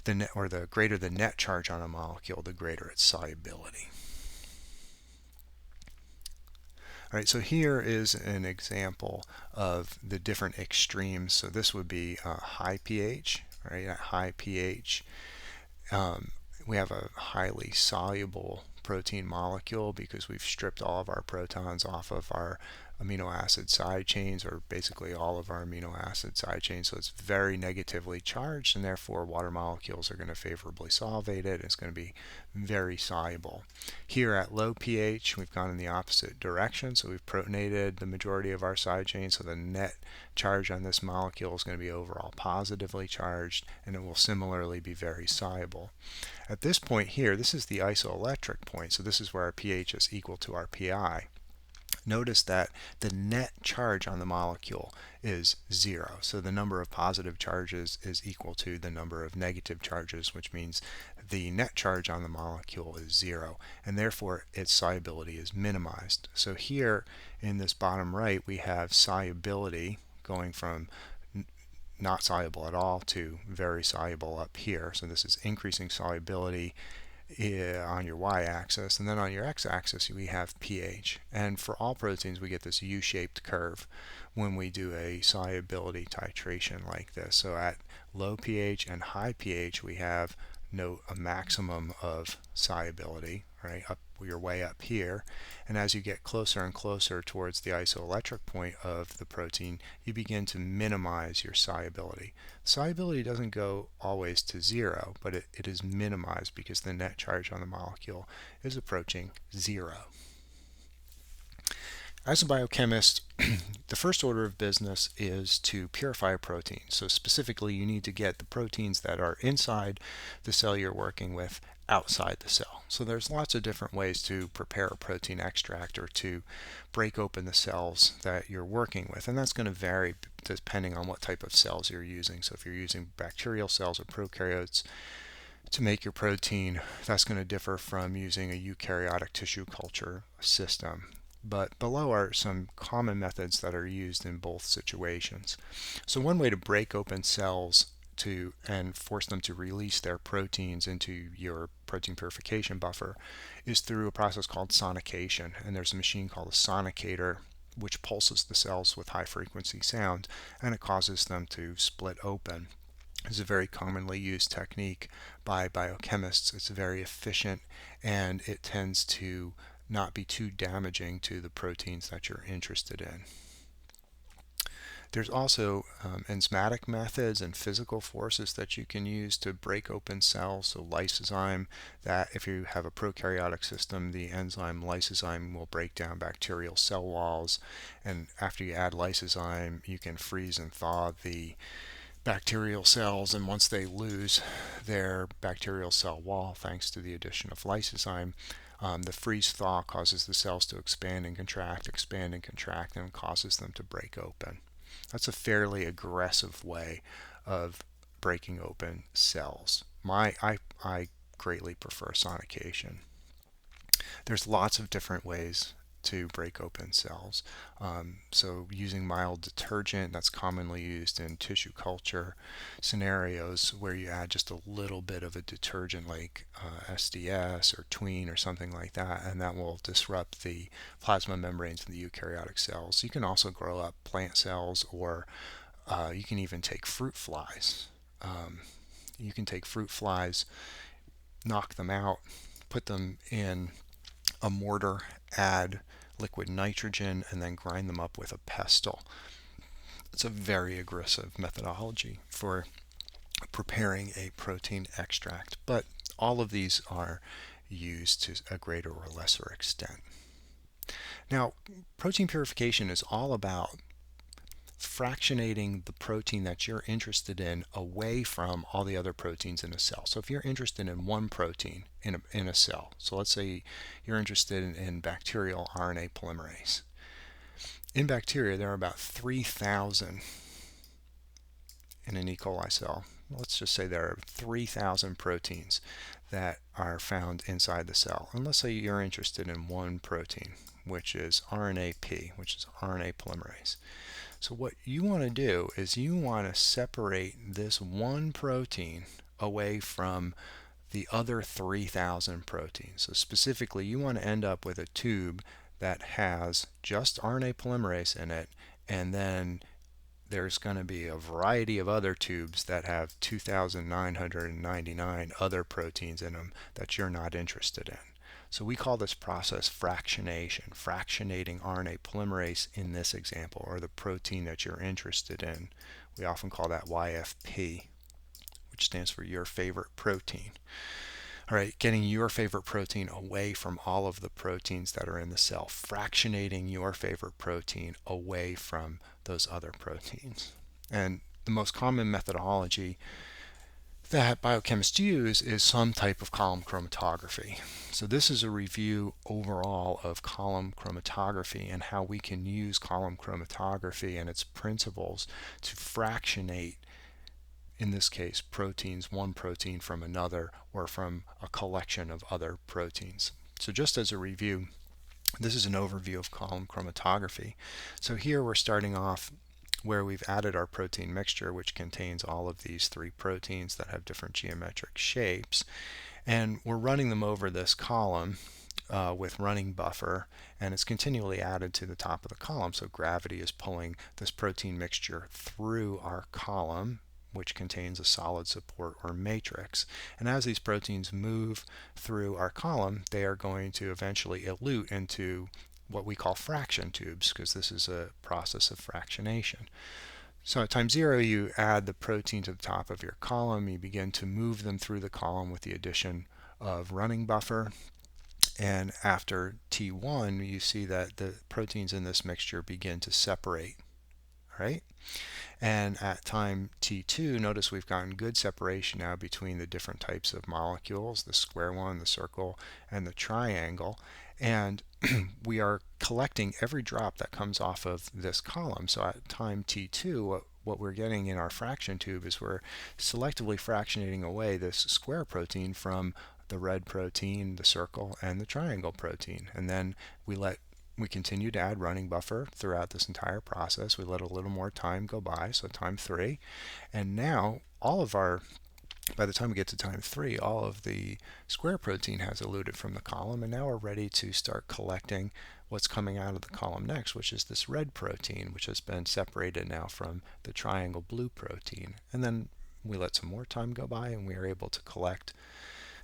the greater the net charge on a molecule, the greater its solubility. All right, so here is an example of the different extremes. So this would be high pH, right? At high pH, we have a highly soluble protein molecule because we've stripped all of our protons off of our amino acid side chains, or basically all of our amino acid side chains. So it's very negatively charged, and therefore water molecules are going to favorably solvate it. It's going to be very soluble. Here at low pH, we've gone in the opposite direction. So we've protonated the majority of our side chains, so the net charge on this molecule is going to be overall positively charged, and it will similarly be very soluble. At this point here, this is the isoelectric point, so this is where our pH is equal to our pI. Notice that the net charge on the molecule is 0. So the number of positive charges is equal to the number of negative charges, which means the net charge on the molecule is 0, and therefore its solubility is minimized. So here in this bottom right, we have solubility going from not soluble at all to very soluble up here. So this is increasing solubility on your y-axis, and then on your x-axis we have pH. And for all proteins we get this U-shaped curve when we do a solubility titration like this. So at low pH and high pH we have a maximum of solubility, right, up your way up here, and as you get closer and closer towards the isoelectric point of the protein, you begin to minimize your solubility. Solubility doesn't go always to 0, but it is minimized because the net charge on the molecule is approaching 0. As a biochemist, the first order of business is to purify a protein. So specifically, you need to get the proteins that are inside the cell you're working with outside the cell. So there's lots of different ways to prepare a protein extract or to break open the cells that you're working with, and that's going to vary depending on what type of cells you're using. So if you're using bacterial cells or prokaryotes to make your protein, that's going to differ from using a eukaryotic tissue culture system. But below are some common methods that are used in both situations. So one way to break open cells and force them to release their proteins into your protein purification buffer is through a process called sonication. And there's a machine called a sonicator which pulses the cells with high frequency sound, and it causes them to split open. It's a very commonly used technique by biochemists. It's very efficient, and it tends to not be too damaging to the proteins that you're interested in. There's also enzymatic methods and physical forces that you can use to break open cells. So lysozyme, that if you have a prokaryotic system, the enzyme lysozyme will break down bacterial cell walls, and after you add lysozyme, you can freeze and thaw the bacterial cells, and once they lose their bacterial cell wall thanks to the addition of lysozyme, the freeze-thaw causes the cells to expand and contract, and causes them to break open. That's a fairly aggressive way of breaking open cells. I greatly prefer sonication. There's lots of different ways to break open cells. So using mild detergent, that's commonly used in tissue culture scenarios where you add just a little bit of a detergent like SDS or Tween or something like that, and that will disrupt the plasma membranes in the eukaryotic cells. You can also grow up plant cells, or you can even take fruit flies. Knock them out, put them in a mortar, add liquid nitrogen, and then grind them up with a pestle. It's a very aggressive methodology for preparing a protein extract, but all of these are used to a greater or lesser extent. Now, protein purification is all about fractionating the protein that you're interested in away from all the other proteins in a cell. So if you're interested in one protein in a cell, so let's say you're interested in bacterial RNA polymerase. In bacteria, there are about 3,000 in an E. coli cell. Let's just say there are 3,000 proteins that are found inside the cell. And let's say you're interested in one protein. which is RNA-P, which is RNA polymerase. So what you want to do is you want to separate this one protein away from the other 3,000 proteins. So specifically, you want to end up with a tube that has just RNA polymerase in it, and then there's going to be a variety of other tubes that have 2,999 other proteins in them that you're not interested in. So we call this process fractionation, fractionating RNA polymerase in this example, or the protein that you're interested in. We often call that YFP, which stands for your favorite protein. All right, getting your favorite protein away from all of the proteins that are in the cell, fractionating your favorite protein away from those other proteins. And the most common methodology that biochemists use is some type of column chromatography. So this is a review overall of column chromatography and how we can use column chromatography and its principles to fractionate, in this case, proteins, one protein from another or from a collection of other proteins. So just as a review, this is an overview of column chromatography. So here we're starting off where we've added our protein mixture, which contains all of these three proteins that have different geometric shapes, and we're running them over this column with running buffer, and it's continually added to the top of the column. So gravity is pulling this protein mixture through our column, which contains a solid support or matrix. And as these proteins move through our column, they are going to eventually elute into what we call fraction tubes, because this is a process of fractionation. So at time 0, you add the protein to the top of your column. You begin to move them through the column with the addition of running buffer. And after T1, you see that the proteins in this mixture begin to separate. All right? And at time T2, notice we've gotten good separation now between the different types of molecules, the square one, the circle, and the triangle. And we are collecting every drop that comes off of this column. So at time T2, what we're getting in our fraction tube is we're selectively fractionating away this square protein from the red protein, the circle, and the triangle protein. And then we continue to add running buffer throughout this entire process. We let a little more time go by, so time 3. And now by the time we get to time 3, all of the square protein has eluted from the column, and now we're ready to start collecting what's coming out of the column next, which is this red protein, which has been separated now from the triangle blue protein. And then we let some more time go by, and we are able to collect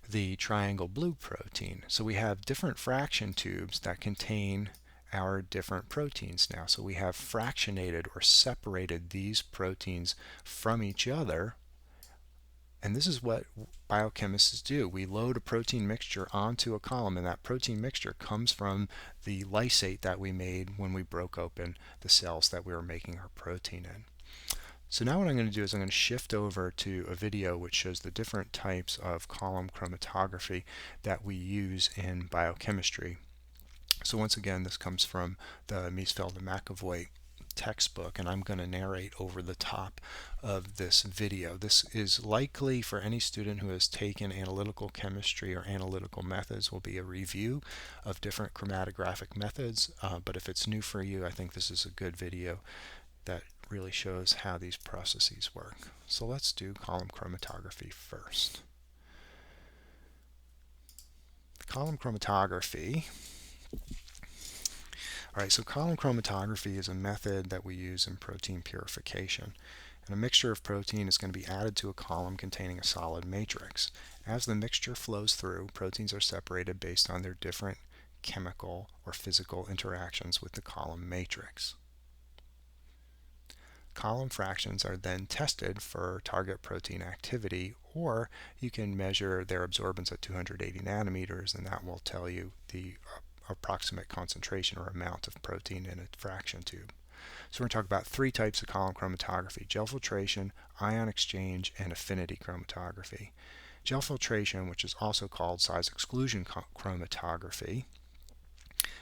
the triangle blue protein. So we have different fraction tubes that contain our different proteins now. So we have fractionated or separated these proteins from each other. And this is what biochemists do. We load a protein mixture onto a column, and that protein mixture comes from the lysate that we made when we broke open the cells that we were making our protein in. So now what I'm going to do is I'm going to shift over to a video which shows the different types of column chromatography that we use in biochemistry. So once again, this comes from the Miesfeld and McAvoy textbook, and I'm going to narrate over the top of this video. This is likely for any student who has taken analytical chemistry or analytical methods will be a review of different chromatographic methods, but if it's new for you, I think this is a good video that really shows how these processes work. So let's do column chromatography first. Column chromatography. All right, so column chromatography is a method that we use in protein purification. And a mixture of protein is going to be added to a column containing a solid matrix. As the mixture flows through, proteins are separated based on their different chemical or physical interactions with the column matrix. Column fractions are then tested for target protein activity, or you can measure their absorbance at 280 nanometers, and that will tell you the approximate concentration or amount of protein in a fraction tube. So we're going to talk about 3 types of column chromatography: gel filtration, ion exchange, and affinity chromatography. Gel filtration, which is also called size exclusion chromatography,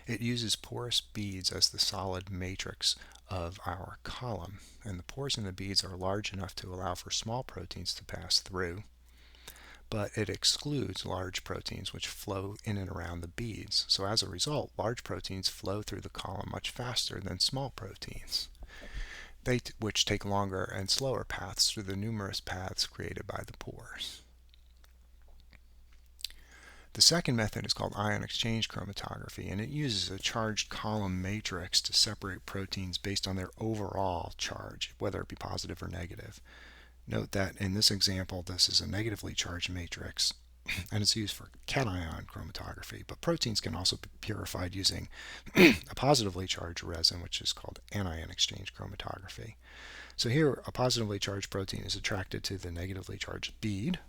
it uses porous beads as the solid matrix of our column, and the pores in the beads are large enough to allow for small proteins to pass through. but it excludes large proteins which flow in and around the beads. So as a result, large proteins flow through the column much faster than small proteins, which take longer and slower paths through the numerous paths created by the pores. The second method is called ion exchange chromatography, and it uses a charged column matrix to separate proteins based on their overall charge, whether it be positive or negative. Note that in this example, this is a negatively charged matrix, and it's used for cation chromatography, but proteins can also be purified using a positively charged resin, which is called anion exchange chromatography. So here, a positively charged protein is attracted to the negatively charged bead,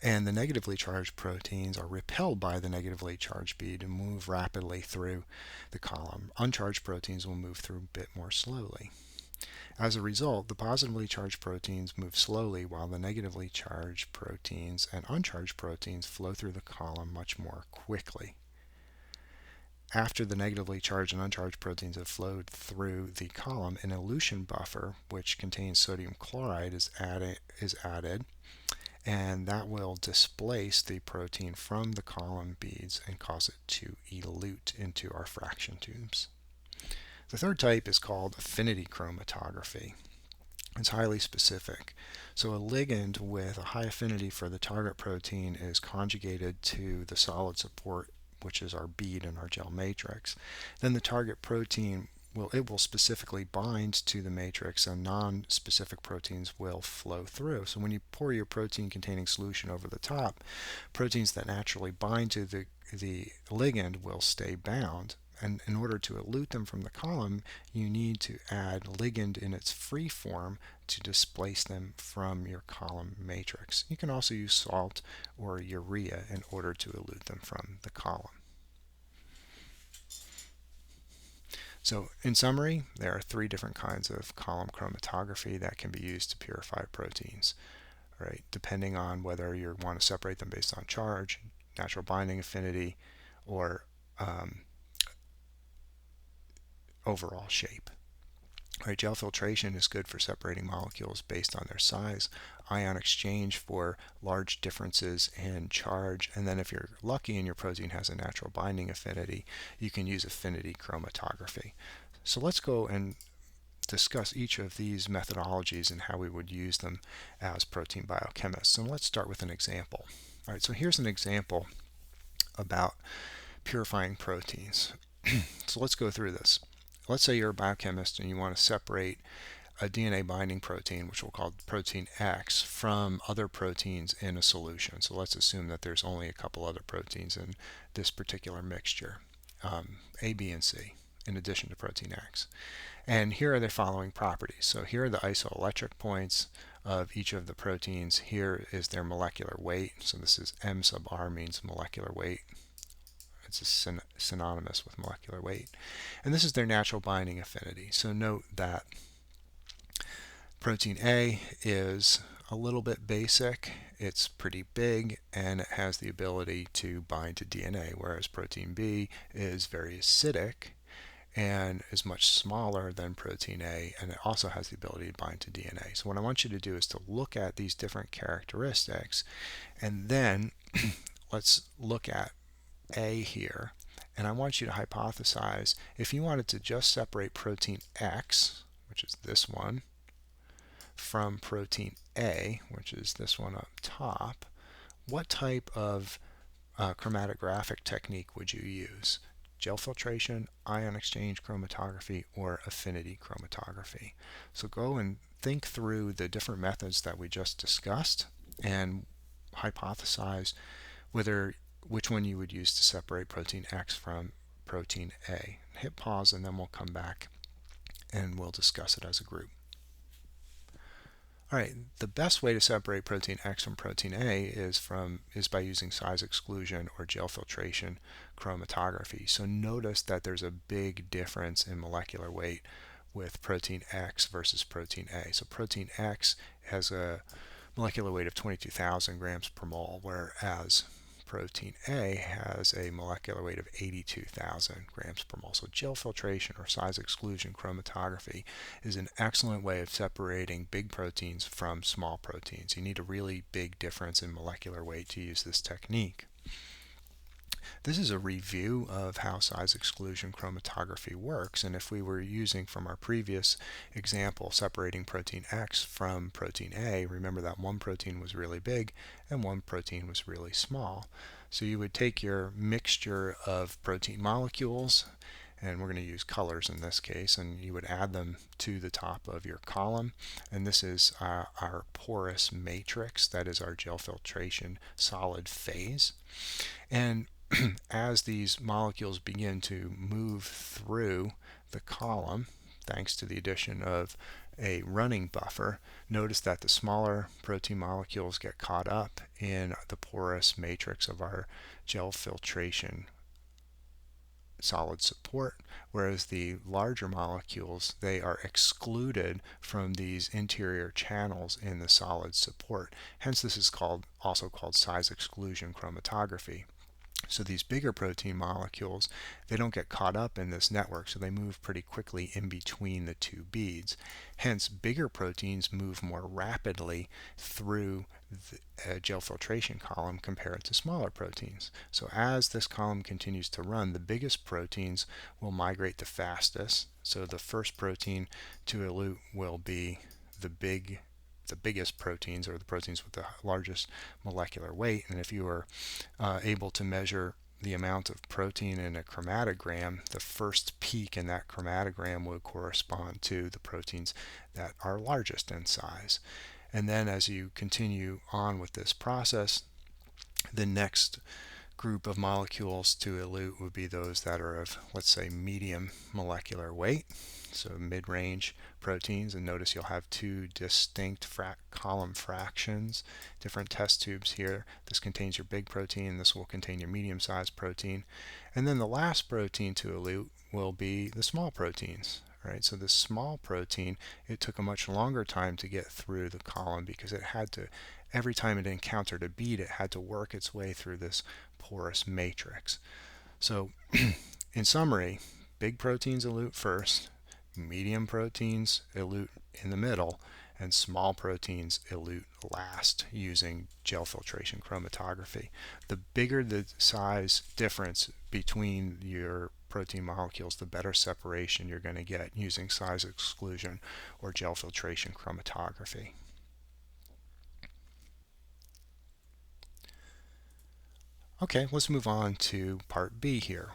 and the negatively charged proteins are repelled by the negatively charged bead and move rapidly through the column. Uncharged proteins will move through a bit more slowly. As a result, the positively charged proteins move slowly while the negatively charged proteins and uncharged proteins flow through the column much more quickly. After the negatively charged and uncharged proteins have flowed through the column, an elution buffer, which contains sodium chloride, is added, and that will displace the protein from the column beads and cause it to elute into our fraction tubes. The third type is called affinity chromatography. It's highly specific. So a ligand with a high affinity for the target protein is conjugated to the solid support, which is our bead in our gel matrix. Then the target protein will specifically bind to the matrix, and non-specific proteins will flow through. So when you pour your protein containing solution over the top, proteins that naturally bind to the ligand will stay bound. And in order to elute them from the column, you need to add ligand in its free form to displace them from your column matrix. You can also use salt or urea in order to elute them from the column. So in summary, there are three different kinds of column chromatography that can be used to purify proteins, right? Depending on whether you want to separate them based on charge, natural binding affinity, or overall shape. Right, gel filtration is good for separating molecules based on their size, ion exchange for large differences in charge, and then if you're lucky and your protein has a natural binding affinity, you can use affinity chromatography. So let's go and discuss each of these methodologies and how we would use them as protein biochemists. And let's start with an example. All right, so here's an example about purifying proteins. So let's go through this. Let's say you're a biochemist and you want to separate a DNA binding protein, which we'll call protein X, from other proteins in a solution. So let's assume that there's only a couple other proteins in this particular mixture, A, B, and C, in addition to protein X. And here are the following properties. So here are the isoelectric points of each of the proteins. Here is their molecular weight. So this is M sub R, means molecular weight. It's synonymous with molecular weight. And this is their natural binding affinity. So note that protein A is a little bit basic, it's pretty big, and it has the ability to bind to DNA, whereas protein B is very acidic and is much smaller than protein A, and it also has the ability to bind to DNA. So what I want you to do is to look at these different characteristics, and then let's look at A here, and I want you to hypothesize if you wanted to just separate protein X, which is this one, from protein A, which is this one up top, what type of chromatographic technique would you use? Gel filtration, ion exchange chromatography, or affinity chromatography? So go and think through the different methods that we just discussed and hypothesize which one you would use to separate protein X from protein A. Hit pause and then we'll come back and we'll discuss it as a group. All right, the best way to separate protein X from protein A is by using size exclusion or gel filtration chromatography. So notice that there's a big difference in molecular weight with protein X versus protein A. So protein X has a molecular weight of 22,000 grams per mole, whereas protein A has a molecular weight of 82,000 grams per mole. So gel filtration or size exclusion chromatography is an excellent way of separating big proteins from small proteins. You need a really big difference in molecular weight to use this technique. This is a review of how size exclusion chromatography works, and if we were using from our previous example separating protein X from protein A, remember that one protein was really big and one protein was really small. So you would take your mixture of protein molecules, and we're going to use colors in this case, and you would add them to the top of your column, and this is our porous matrix, that is our gel filtration solid phase. And as these molecules begin to move through the column, thanks to the addition of a running buffer, notice that the smaller protein molecules get caught up in the porous matrix of our gel filtration solid support, whereas the larger molecules, they are excluded from these interior channels in the solid support. Hence this is also called size exclusion chromatography. So these bigger protein molecules, they don't get caught up in this network, so they move pretty quickly in between the two beads. Hence, bigger proteins move more rapidly through the gel filtration column compared to smaller proteins. So as this column continues to run, the biggest proteins will migrate the fastest. So the first protein to elute will be the biggest proteins, or the proteins with the largest molecular weight. And if you are able to measure the amount of protein in a chromatogram, the first peak in that chromatogram would correspond to the proteins that are largest in size. And then as you continue on with this process, the next group of molecules to elute would be those that are of, let's say, medium molecular weight, so mid-range proteins. And notice you'll have two distinct column fractions, different test tubes here. This contains your big protein, this will contain your medium-sized protein. And then the last protein to elute will be the small proteins. Right, so this small protein, it took a much longer time to get through the column because it had to, every time it encountered a bead, it had to work its way through this porous matrix. So in summary, big proteins elute first, medium proteins elute in the middle, and small proteins elute last using gel filtration chromatography. The bigger the size difference between your protein molecules, the better separation you're going to get using size exclusion or gel filtration chromatography. Okay, let's move on to part B here.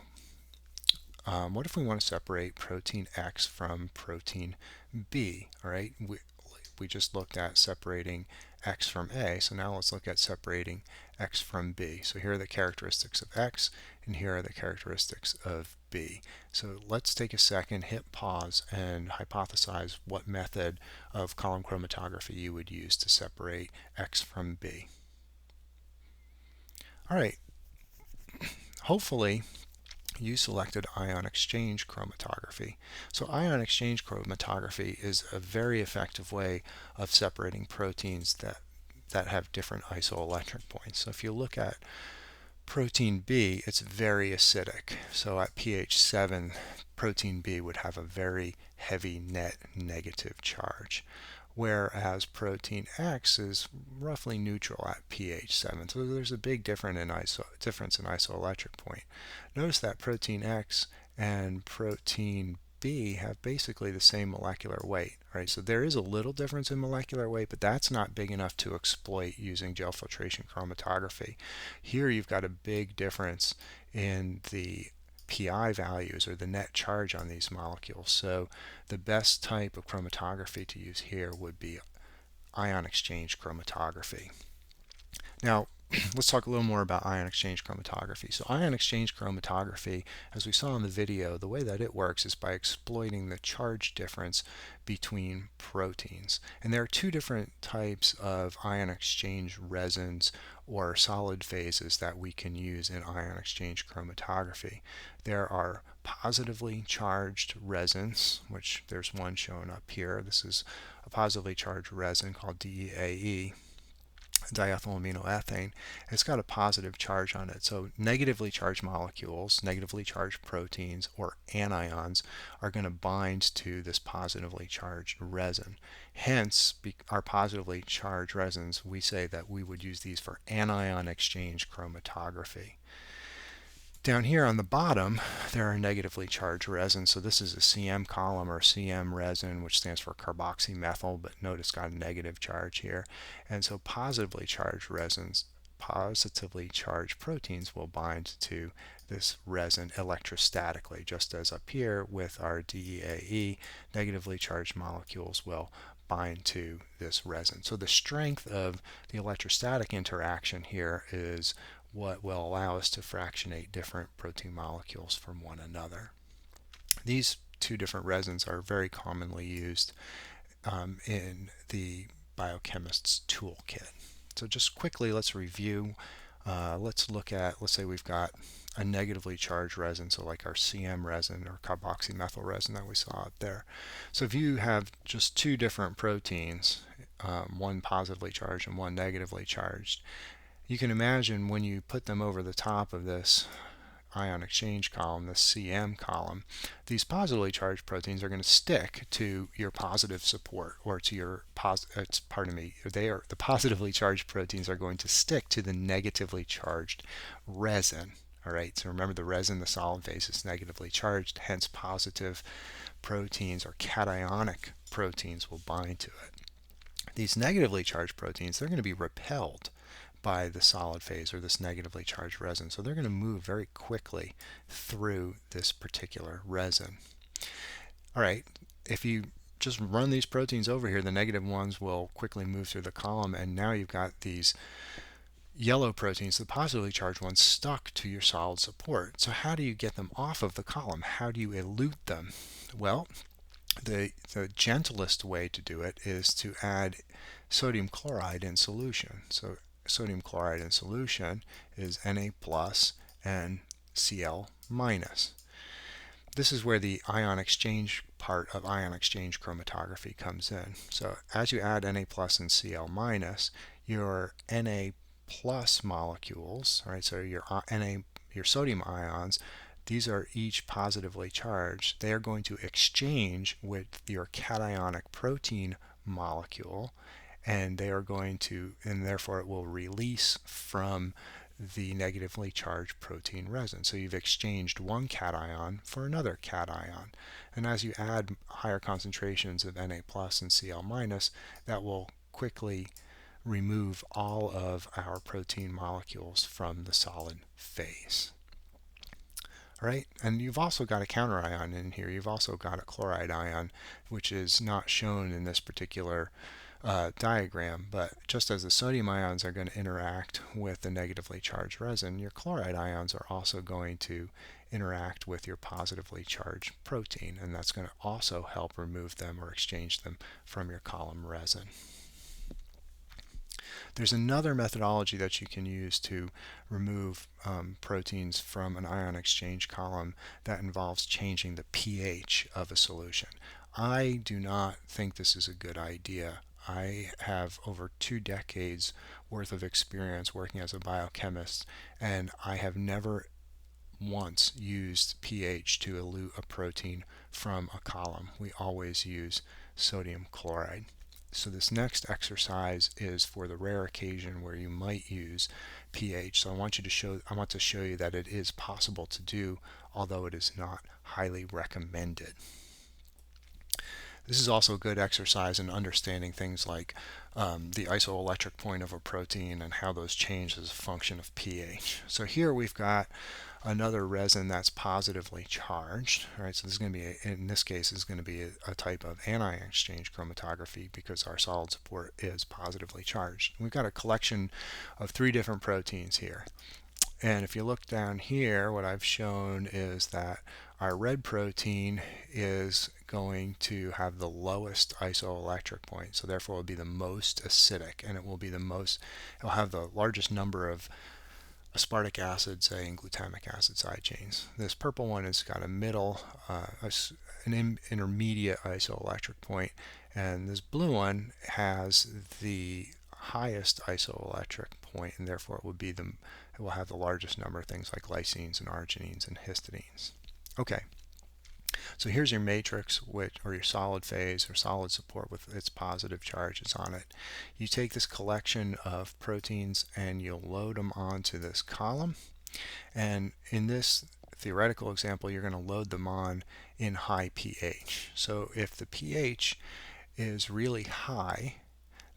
What if we want to separate protein X from protein B? All right, we just looked at separating X from A, so now let's look at separating X from B. So here are the characteristics of X, and here are the characteristics of B. So let's take a second, hit pause, and hypothesize what method of column chromatography you would use to separate X from B. All right, hopefully you selected ion exchange chromatography. So ion exchange chromatography is a very effective way of separating proteins that have different isoelectric points. So if you look at protein B, it's very acidic. So at pH 7, protein B would have a very heavy net negative charge, whereas protein X is roughly neutral at pH 7. So there's a big difference in isoelectric point. Notice that protein X and protein B have basically the same molecular weight, right? So there is a little difference in molecular weight, but that's not big enough to exploit using gel filtration chromatography. Here you've got a big difference in the pi values, or the net charge on these molecules. So the best type of chromatography to use here would be ion exchange chromatography. Now, let's talk a little more about ion exchange chromatography. So ion exchange chromatography, as we saw in the video, the way that it works is by exploiting the charge difference between proteins. And there are two different types of ion exchange resins or solid phases that we can use in ion exchange chromatography. There are positively charged resins, which there's one shown up here. This is a positively charged resin called DEAE. diethylaminoethane, it's got a positive charge on it. So negatively charged molecules, negatively charged proteins, or anions are going to bind to this positively charged resin. Hence, our positively charged resins, we say that we would use these for anion exchange chromatography. Down here on the bottom, there are negatively charged resins. So this is a CM column or CM resin, which stands for carboxymethyl, but notice it's got a negative charge here. And so positively charged resins, positively charged proteins will bind to this resin electrostatically, just as up here with our DEAE, negatively charged molecules will bind to this resin. So the strength of the electrostatic interaction here is what will allow us to fractionate different protein molecules from one another. These two different resins are very commonly used in the biochemist's toolkit. So just quickly, let's review. Let's look at, let's say we've got a negatively charged resin, so like our CM resin or carboxymethyl resin that we saw up there. So if you have just two different proteins, one positively charged and one negatively charged, you can imagine when you put them over the top of this ion exchange column, this CM column, these positively charged proteins are going to stick to your positive support, or to your the positively charged proteins are going to stick to the negatively charged resin. All right, so remember the resin, the solid phase, is negatively charged, hence positive proteins or cationic proteins will bind to it. These negatively charged proteins, they're going to be repelled by the solid phase or this negatively charged resin. So they're going to move very quickly through this particular resin. All right, if you just run these proteins over here, the negative ones will quickly move through the column, and now you've got these yellow proteins, the positively charged ones, stuck to your solid support. So how do you get them off of the column? How do you elute them? Well, the gentlest way to do it is to add sodium chloride in solution. So sodium chloride in solution is Na plus and Cl minus. This is where the ion exchange part of ion exchange chromatography comes in. So as you add Na plus and Cl minus, your Na plus molecules, all right, so your sodium ions, these are each positively charged. They are going to exchange with your cationic protein molecule, and they are going to, and therefore it will release from the negatively charged protein resin. So you've exchanged one cation for another cation. And as you add higher concentrations of Na plus and Cl minus, that will quickly remove all of our protein molecules from the solid phase. All right, and you've also got a counter ion in here. You've also got a chloride ion, which is not shown in this particular diagram, but just as the sodium ions are going to interact with the negatively charged resin, your chloride ions are also going to interact with your positively charged protein, and that's going to also help remove them or exchange them from your column resin. There's another methodology that you can use to remove proteins from an ion exchange column that involves changing the pH of a solution. I do not think this is a good idea. I have over 2 decades worth of experience working as a biochemist, and I have never once used pH to elute a protein from a column. We always use sodium chloride. So this next exercise is for the rare occasion where you might use pH. So I want to show you that it is possible to do, although it is not highly recommended. This is also a good exercise in understanding things like the isoelectric point of a protein and how those change as a function of pH. So here we've got another resin that's positively charged. All right, so this is going to be, in this case, is going to be a type of anion exchange chromatography because our solid support is positively charged. We've got a collection of 3 different proteins here. And if you look down here, what I've shown is that our red protein is going to have the lowest isoelectric point, so therefore it will be the most acidic, and it'll have the largest number of aspartic acid, say, and glutamic acid side chains. This purple one has got a middle, an intermediate isoelectric point, and this blue one has the highest isoelectric point, and therefore it will have the largest number of things like lysines and arginines and histidines. Okay, so here's your matrix, or your solid phase or solid support with its positive charges on it. You take this collection of proteins and you'll load them onto this column. And in this theoretical example, you're going to load them on in high pH. So if the pH is really high,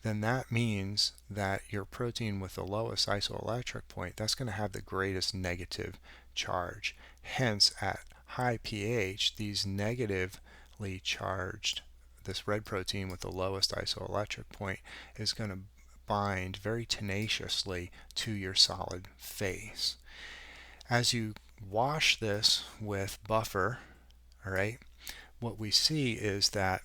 then that means that your protein with the lowest isoelectric point, that's going to have the greatest negative charge. Hence, at high pH, these negatively charged, this red protein with the lowest isoelectric point is going to bind very tenaciously to your solid phase. As you wash this with buffer, all right, what we see is that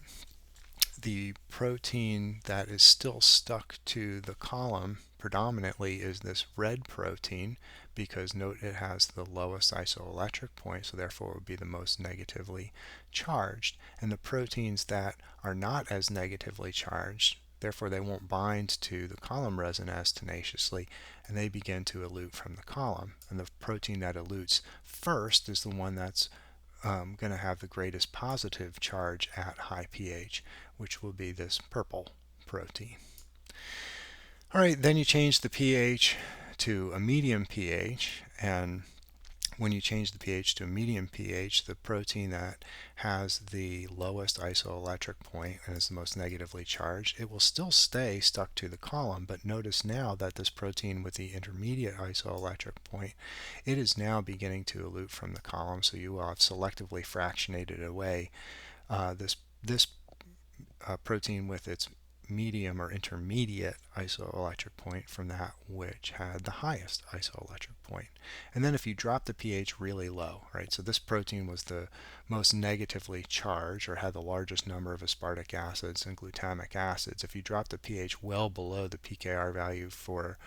the protein that is still stuck to the column predominantly is this red protein, because note it has the lowest isoelectric point, so therefore it would be the most negatively charged. And the proteins that are not as negatively charged, therefore they won't bind to the column resin as tenaciously, and they begin to elute from the column. And the protein that elutes first is the one that's going to have the greatest positive charge at high pH, which will be this purple protein. All right, then you change the pH to a medium pH, and when you change the pH to a medium pH, the protein that has the lowest isoelectric point and is the most negatively charged, it will still stay stuck to the column, but notice now that this protein with the intermediate isoelectric point, it is now beginning to elute from the column, so you will have selectively fractionated away this protein with its medium or intermediate isoelectric point from that which had the highest isoelectric point. And then if you drop the pH really low, right, so this protein was the most negatively charged or had the largest number of aspartic acids and glutamic acids. If you drop the pH well below the pKr value for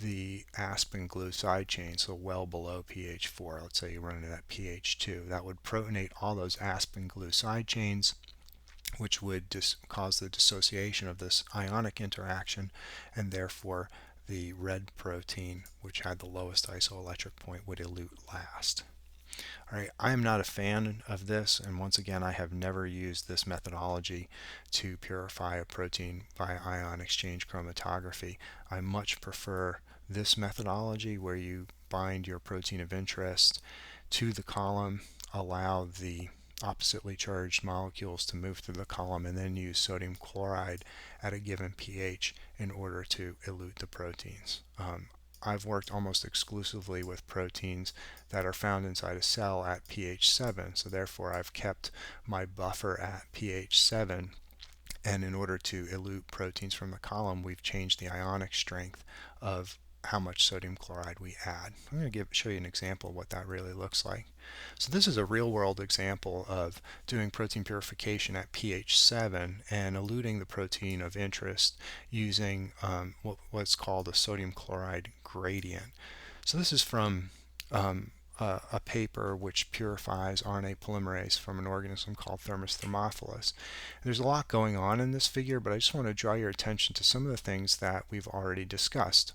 the aspen glue side chain, so well below pH 4, let's say you run it at pH 2, that would protonate all those aspen glue side chains, which would cause the dissociation of this ionic interaction, and therefore the red protein, which had the lowest isoelectric point, would elute last. All right, I am not a fan of this, and once again, I have never used this methodology to purify a protein by ion exchange chromatography. I much prefer this methodology where you bind your protein of interest to the column, allow the oppositely charged molecules to move through the column, and then use sodium chloride at a given pH in order to elute the proteins. I've worked almost exclusively with proteins that are found inside a cell at pH 7, so therefore I've kept my buffer at pH 7, and in order to elute proteins from the column, we've changed the ionic strength of how much sodium chloride we add. I'm going to show you an example of what that really looks like. So this is a real-world example of doing protein purification at pH 7 and eluting the protein of interest using what's called a sodium chloride gradient. So this is from a paper which purifies RNA polymerase from an organism called Thermus thermophilus. There's a lot going on in this figure, but I just want to draw your attention to some of the things that we've already discussed.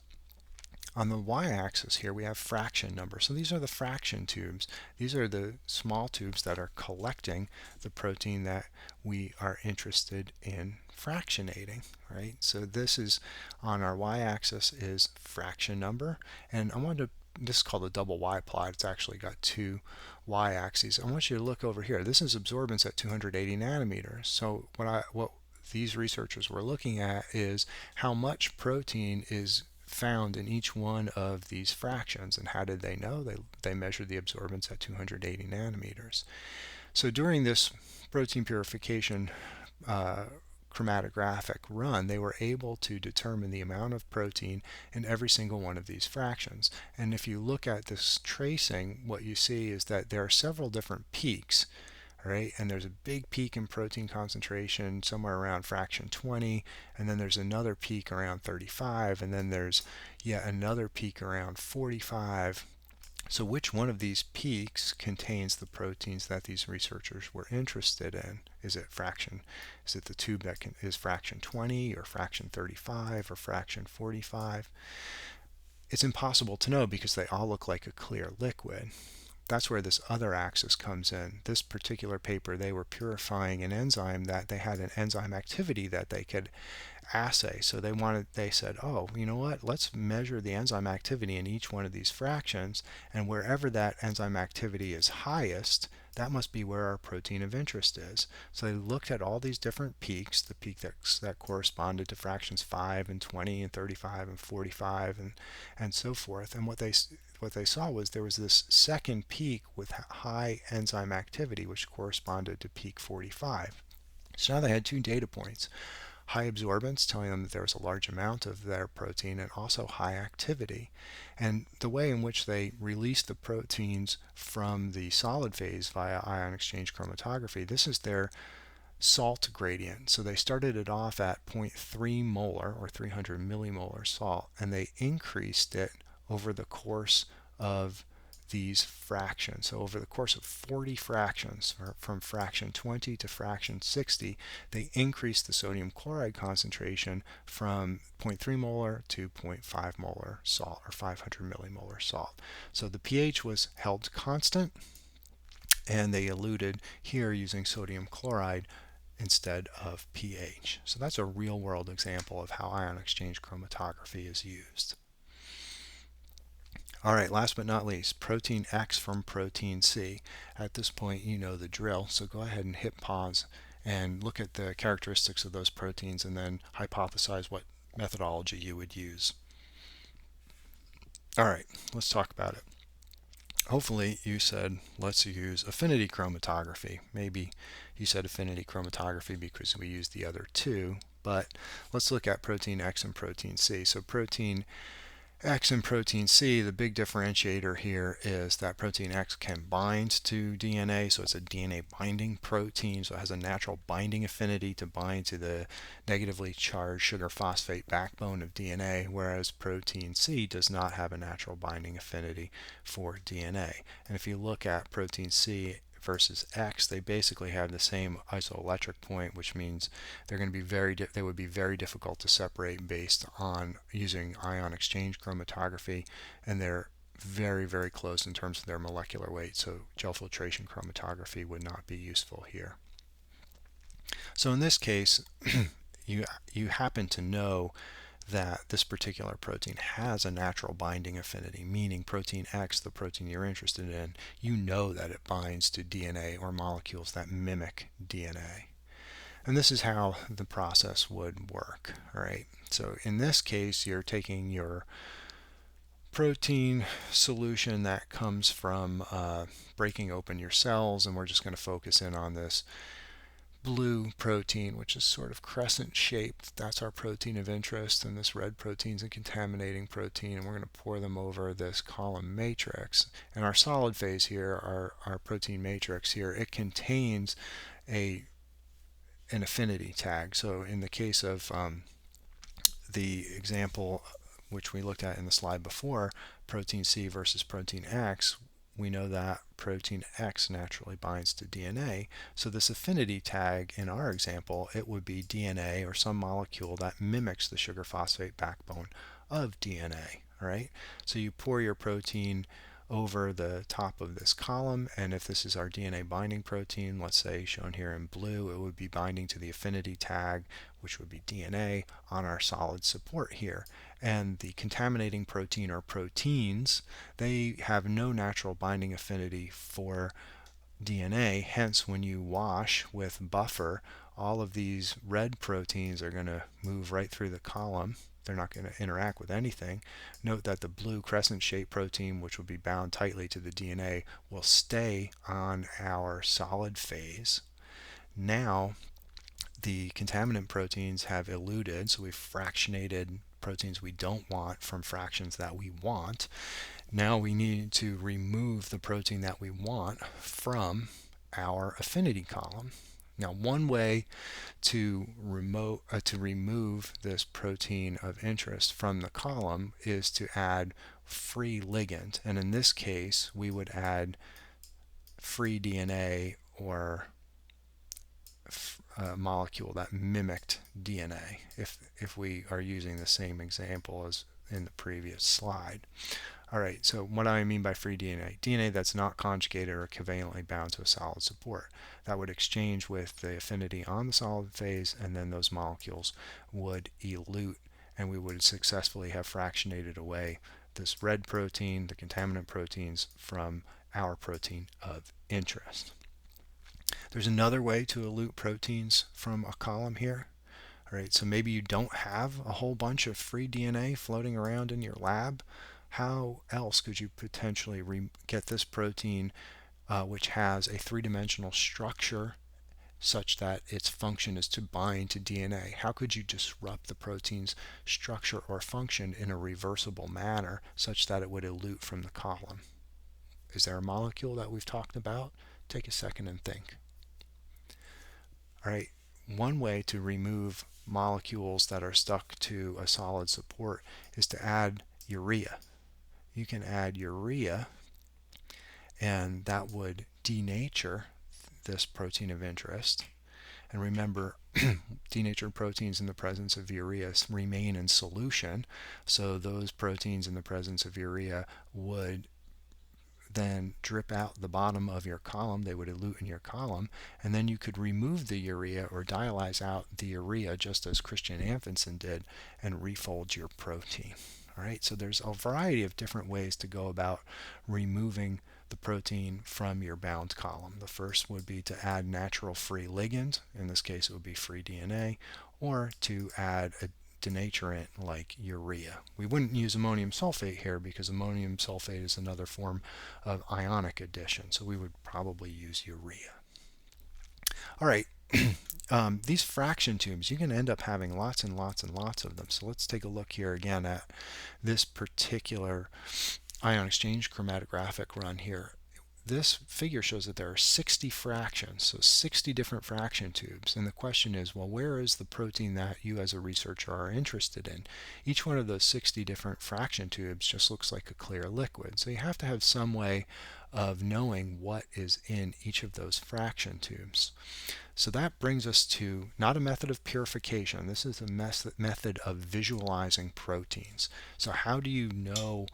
On the y-axis here we have fraction number. So these are the fraction tubes. These are the small tubes that are collecting the protein that we are interested in fractionating, right? So this is on our y-axis is fraction number, and I wanted to, this is called a double y plot. It's actually got two y-axes. I want you to look over here. This is absorbance at 280 nanometers. So what these researchers were looking at is how much protein is found in each one of these fractions. And how did they know? They measured the absorbance at 280 nanometers. So during this protein purification chromatographic run, they were able to determine the amount of protein in every single one of these fractions. And if you look at this tracing, what you see is that there are several different peaks. Right? And there's a big peak in protein concentration somewhere around fraction 20, and then there's another peak around 35, and then there's yet another peak around 45, So which one of these peaks contains the proteins that these researchers were interested in? Is it fraction? Is it the tube that is fraction 20 or fraction 35 or fraction 45? It's impossible to know because they all look like a clear liquid. That's where this other axis comes in. This particular paper, they were purifying an enzyme that they had an enzyme activity that they could assay. So they said, oh, you know what? Let's measure the enzyme activity in each one of these fractions, and wherever that enzyme activity is highest, that must be where our protein of interest is. So they looked at all these different peaks, the peak that corresponded to fractions 5 and 20 and 35 and 45 and so forth. And what they saw was there was this second peak with high enzyme activity, which corresponded to peak 45. So now they had two data points: high absorbance, telling them that there was a large amount of their protein, and also high activity. And the way in which they released the proteins from the solid phase via ion exchange chromatography, this is their salt gradient. So they started it off at 0.3 molar or 300 millimolar salt, and they increased it over the course of these fractions. So over the course of 40 fractions, from fraction 20 to fraction 60, they increased the sodium chloride concentration from 0.3 molar to 0.5 molar salt, or 500 millimolar salt. So the pH was held constant, and they eluted here using sodium chloride instead of pH. So that's a real world example of how ion exchange chromatography is used. All right, last but not least, protein X from protein C. At this point, you know the drill, so go ahead and hit pause and look at the characteristics of those proteins and then hypothesize what methodology you would use. All right, let's talk about it. Hopefully you said, let's use affinity chromatography. Maybe you said affinity chromatography because we used the other two, but let's look at protein X and protein C. So protein X and protein C, the big differentiator here is that protein X can bind to DNA, so it's a DNA binding protein, so it has a natural binding affinity to bind to the negatively charged sugar phosphate backbone of DNA, whereas protein C does not have a natural binding affinity for DNA. And if you look at protein C versus X, they basically have the same isoelectric point, which means they're going to be they would be very difficult to separate based on using ion exchange chromatography, and they're very, very close in terms of their molecular weight, so gel filtration chromatography would not be useful here. So in this case, you happen to know that this particular protein has a natural binding affinity, meaning protein X, the protein you're interested in, you know that it binds to DNA or molecules that mimic DNA. And this is how the process would work, all right? So in this case, you're taking your protein solution that comes from breaking open your cells, and we're just going to focus in on this blue protein, which is sort of crescent shaped. That's our protein of interest, and this red protein is a contaminating protein, and we're going to pour them over this column matrix. And our solid phase here, our protein matrix here, it contains an affinity tag. So in the case of the example which we looked at in the slide before, protein C versus protein X, we know that protein X naturally binds to DNA. So this affinity tag in our example, it would be DNA or some molecule that mimics the sugar phosphate backbone of DNA. All right. So you pour your protein over the top of this column, and if this is our DNA binding protein, let's say shown here in blue, it would be binding to the affinity tag, which would be DNA, on our solid support here. And the contaminating protein or proteins, they have no natural binding affinity for DNA. Hence, when you wash with buffer, all of these red proteins are going to move right through the column. They're not going to interact with anything. Note that the blue crescent-shaped protein, which will be bound tightly to the DNA, will stay on our solid phase. Now, the contaminant proteins have eluded, so we've fractionated proteins we don't want from fractions that we want. Now we need to remove the protein that we want from our affinity column. Now, one way to remove this protein of interest from the column is to add free ligand, and in this case we would add free DNA or a molecule that mimicked DNA if we are using the same example as in the previous slide. All right, so what do I mean by free DNA? DNA that's not conjugated or covalently bound to a solid support. That would exchange with the affinity on the solid phase, and then those molecules would elute, and we would successfully have fractionated away this red protein, the contaminant proteins, from our protein of interest. There's another way to elute proteins from a column here. All right, so maybe you don't have a whole bunch of free DNA floating around in your lab. How else could you potentially get this protein, which has a three-dimensional structure such that its function is to bind to DNA? How could you disrupt the protein's structure or function in a reversible manner such that it would elute from the column? Is there a molecule that we've talked about? Take a second and think. All right, one way to remove molecules that are stuck to a solid support is to add urea. You can add urea, and that would denature this protein of interest. And remember, denatured proteins in the presence of urea remain in solution, so those proteins in the presence of urea would then drip out the bottom of your column. They would elute in your column, and then you could remove the urea or dialyze out the urea just as Christian Anfinsen did and refold your protein. All right, so there's a variety of different ways to go about removing the protein from your bound column. The first would be to add natural free ligand. In this case, it would be free DNA, or to add a denaturant like urea. We wouldn't use ammonium sulfate here because ammonium sulfate is another form of ionic addition, so we would probably use urea. All right, these fraction tubes, you can end up having lots and lots and lots of them. So let's take a look here again at this particular ion exchange chromatographic run here. This figure shows that there are 60 fractions, so 60 different fraction tubes. And the question is, well, where is the protein that you as a researcher are interested in? Each one of those 60 different fraction tubes just looks like a clear liquid. So you have to have some way of knowing what is in each of those fraction tubes. So that brings us to not a method of purification. This is a method of visualizing proteins. So how do you know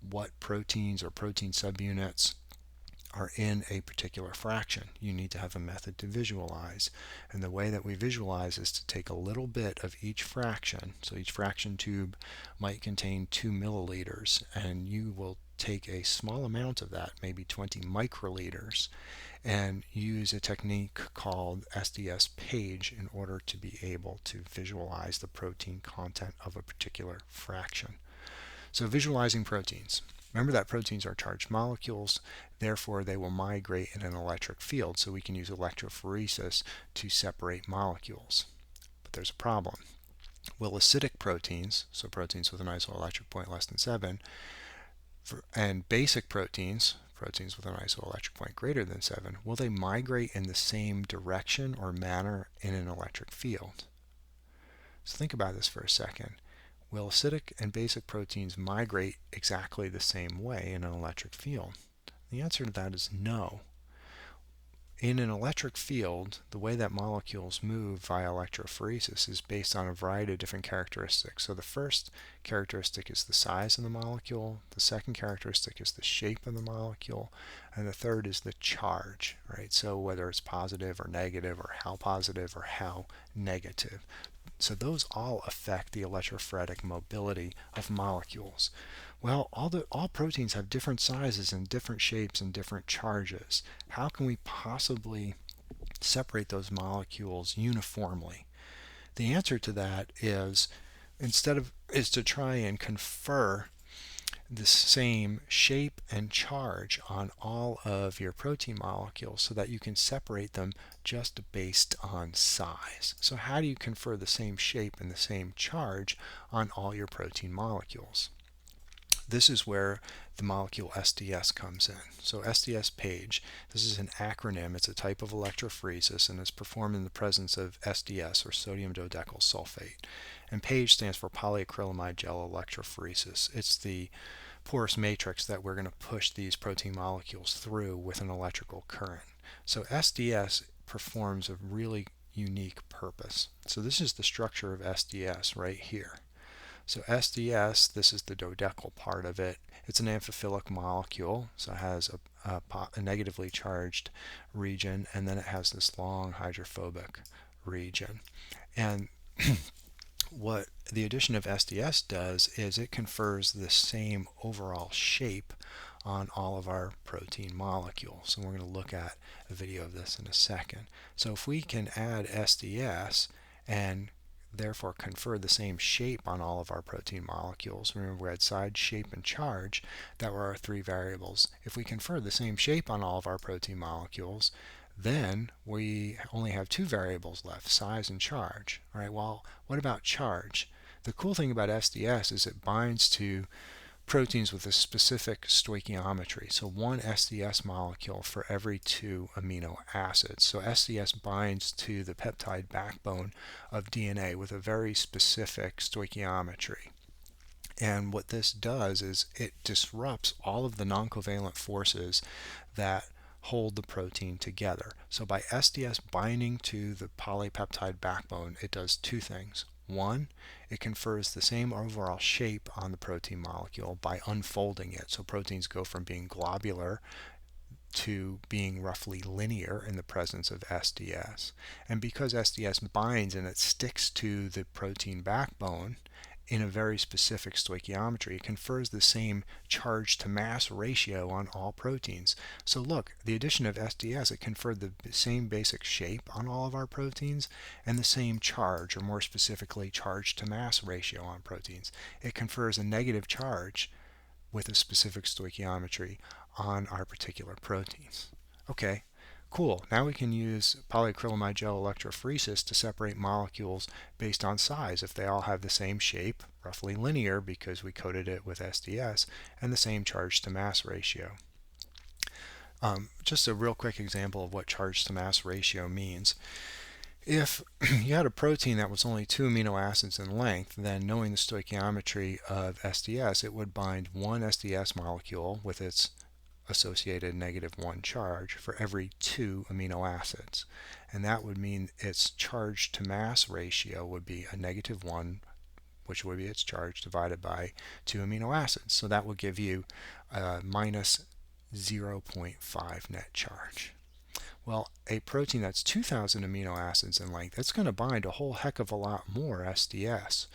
what proteins or protein subunits are in a particular fraction? You need to have a method to visualize. And the way that we visualize is to take a little bit of each fraction. So each fraction tube might contain 2 milliliters, and you will take a small amount of that, maybe 20 microliters, and use a technique called SDS page in order to be able to visualize the protein content of a particular fraction. So visualizing proteins. Remember that proteins are charged molecules, therefore they will migrate in an electric field, so we can use electrophoresis to separate molecules. But there's a problem. Will acidic proteins, so proteins with an isoelectric point less than 7, and basic proteins, proteins with an isoelectric point greater than 7, will they migrate in the same direction or manner in an electric field? So think about this for a second. Will acidic and basic proteins migrate exactly the same way in an electric field? The answer to that is no. In an electric field, the way that molecules move via electrophoresis is based on a variety of different characteristics. So the first characteristic is the size of the molecule, the second characteristic is the shape of the molecule, and the third is the charge, right? So whether it's positive or negative, or how positive or how negative. So those all affect the electrophoretic mobility of molecules. Well, all proteins have different sizes and different shapes and different charges. How can we possibly separate those molecules uniformly? The answer to that is to try and confer the same shape and charge on all of your protein molecules so that you can separate them just based on size. So how do you confer the same shape and the same charge on all your protein molecules? This is where the molecule SDS comes in. So SDS page, this is an acronym. It's a type of electrophoresis and is performed in the presence of SDS, or sodium dodecyl sulfate. And page stands for polyacrylamide gel electrophoresis. It's the porous matrix that we're going to push these protein molecules through with an electrical current. So SDS performs a really unique purpose. So this is the structure of SDS right here. So SDS, this is the dodecyl part of it. It's an amphiphilic molecule, so it has a negatively charged region, and then it has this long hydrophobic region. And what the addition of SDS does is it confers the same overall shape on all of our protein molecules. So we're going to look at a video of this in a second. So if we can add SDS and therefore confer the same shape on all of our protein molecules. Remember, we had size, shape, and charge. That were our three variables. If we confer the same shape on all of our protein molecules, then we only have two variables left, size and charge. All right, well, what about charge? The cool thing about SDS is it binds to proteins with a specific stoichiometry. So one SDS molecule for every two amino acids. So SDS binds to the peptide backbone of DNA with a very specific stoichiometry. And what this does is it disrupts all of the non-covalent forces that hold the protein together. So by SDS binding to the polypeptide backbone, it does two things. One, it confers the same overall shape on the protein molecule by unfolding it. So proteins go from being globular to being roughly linear in the presence of SDS. And because SDS binds and it sticks to the protein backbone in a very specific stoichiometry, it confers the same charge to mass ratio on all proteins. So look, the addition of SDS, it conferred the same basic shape on all of our proteins and the same charge, or more specifically charge to mass ratio on proteins. It confers a negative charge with a specific stoichiometry on our particular proteins. Okay, cool. Now we can use polyacrylamide gel electrophoresis to separate molecules based on size. If they all have the same shape, roughly linear because we coated it with SDS, and the same charge to mass ratio. Just a real quick example of what charge to mass ratio means. If you had a protein that was only 2 amino acids in length, then knowing the stoichiometry of SDS, it would bind one SDS molecule with its associated -1 charge for every 2 amino acids. And that would mean its charge to mass ratio would be a -1, which would be its charge, divided by 2 amino acids. So that would give you minus 0.5 net charge. Well, a protein that's 2,000 amino acids in length, it's going to bind a whole heck of a lot more SDS.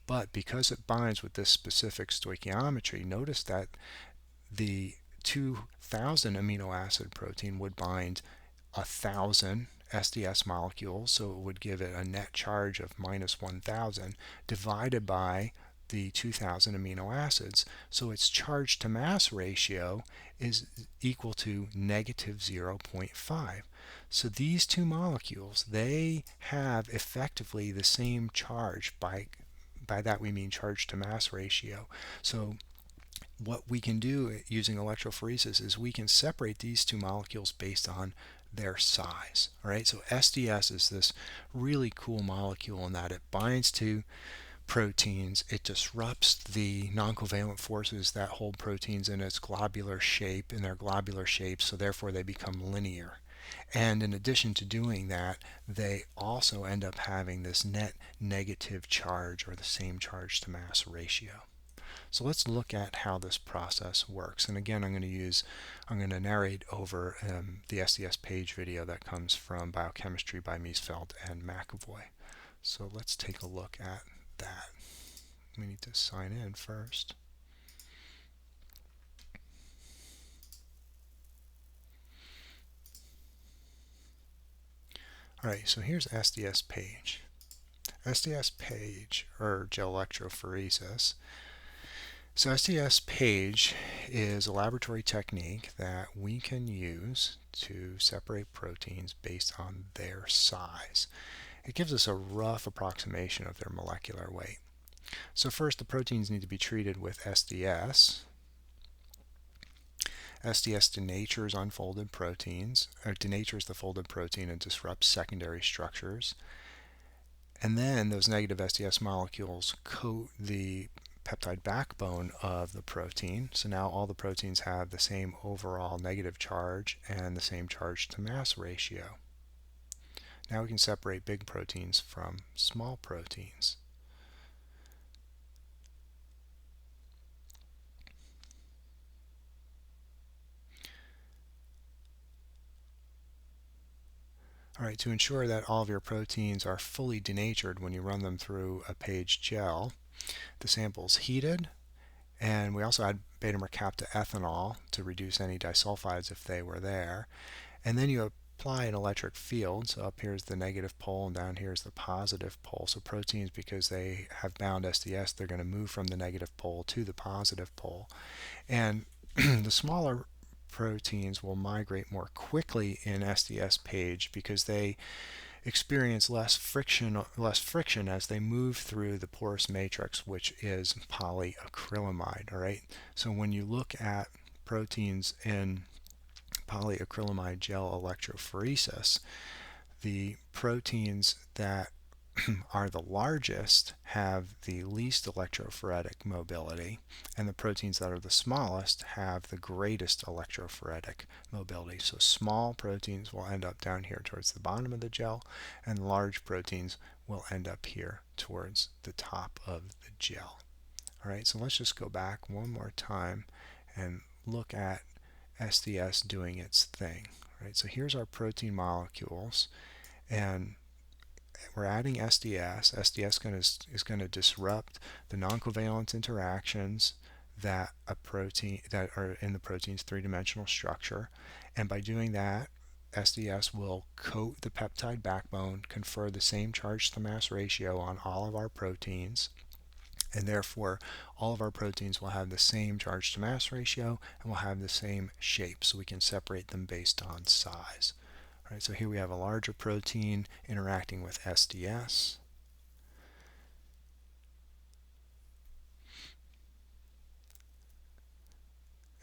But because it binds with this specific stoichiometry, notice that the 2,000 amino acid protein would bind 1,000 SDS molecules, so it would give it a net charge of -1,000 divided by the 2,000 amino acids. So its charge to mass ratio is equal to -0.5. So these two molecules, they have effectively the same charge. By that we mean charge to mass ratio. So what we can do using electrophoresis is we can separate these two molecules based on their size. All right, so SDS is this really cool molecule in that it binds to proteins, it disrupts the non-covalent forces that hold proteins in its globular shape, in their globular shape, so therefore they become linear. And in addition to doing that, they also end up having this net negative charge, or the same charge to mass ratio. So let's look at how this process works. And again, I'm going to narrate over the SDS page video that comes from Biochemistry by Miesfeld and McAvoy. So let's take a look at that. We need to sign in first. Alright, so here's SDS page. SDS page, or gel electrophoresis. So SDS page is a laboratory technique that we can use to separate proteins based on their size. It gives us a rough approximation of their molecular weight. So first, the proteins need to be treated with SDS, SDS denatures unfolded proteins, or denatures the folded protein and disrupts secondary structures. And then those negative SDS molecules coat the peptide backbone of the protein. So now all the proteins have the same overall negative charge and the same charge to mass ratio. Now we can separate big proteins from small proteins. All right, to ensure that all of your proteins are fully denatured when you run them through a page gel, the sample's heated, and we also add beta-mercaptan to reduce any disulfides if they were there. And then you apply an electric field. So up here is the negative pole and down here is the positive pole. So proteins, because they have bound SDS, they're going to move from the negative pole to the positive pole. And the smaller proteins will migrate more quickly in SDS page because they experience less friction as they move through the porous matrix, which is polyacrylamide. All right. So when you look at proteins in polyacrylamide gel electrophoresis, the proteins that are the largest have the least electrophoretic mobility, and the proteins that are the smallest have the greatest electrophoretic mobility. So small proteins will end up down here towards the bottom of the gel, and large proteins will end up here towards the top of the gel. All right, so let's just go back one more time and look at SDS doing its thing. All right, so here's our protein molecules, and we're adding SDS. SDS is going to disrupt the non-covalent interactions that are in the protein's three-dimensional structure, and by doing that, SDS will coat the peptide backbone, confer the same charge to mass ratio on all of our proteins, and therefore all of our proteins will have the same charge to mass ratio and will have the same shape, so we can separate them based on size. All right, so here we have a larger protein interacting with SDS.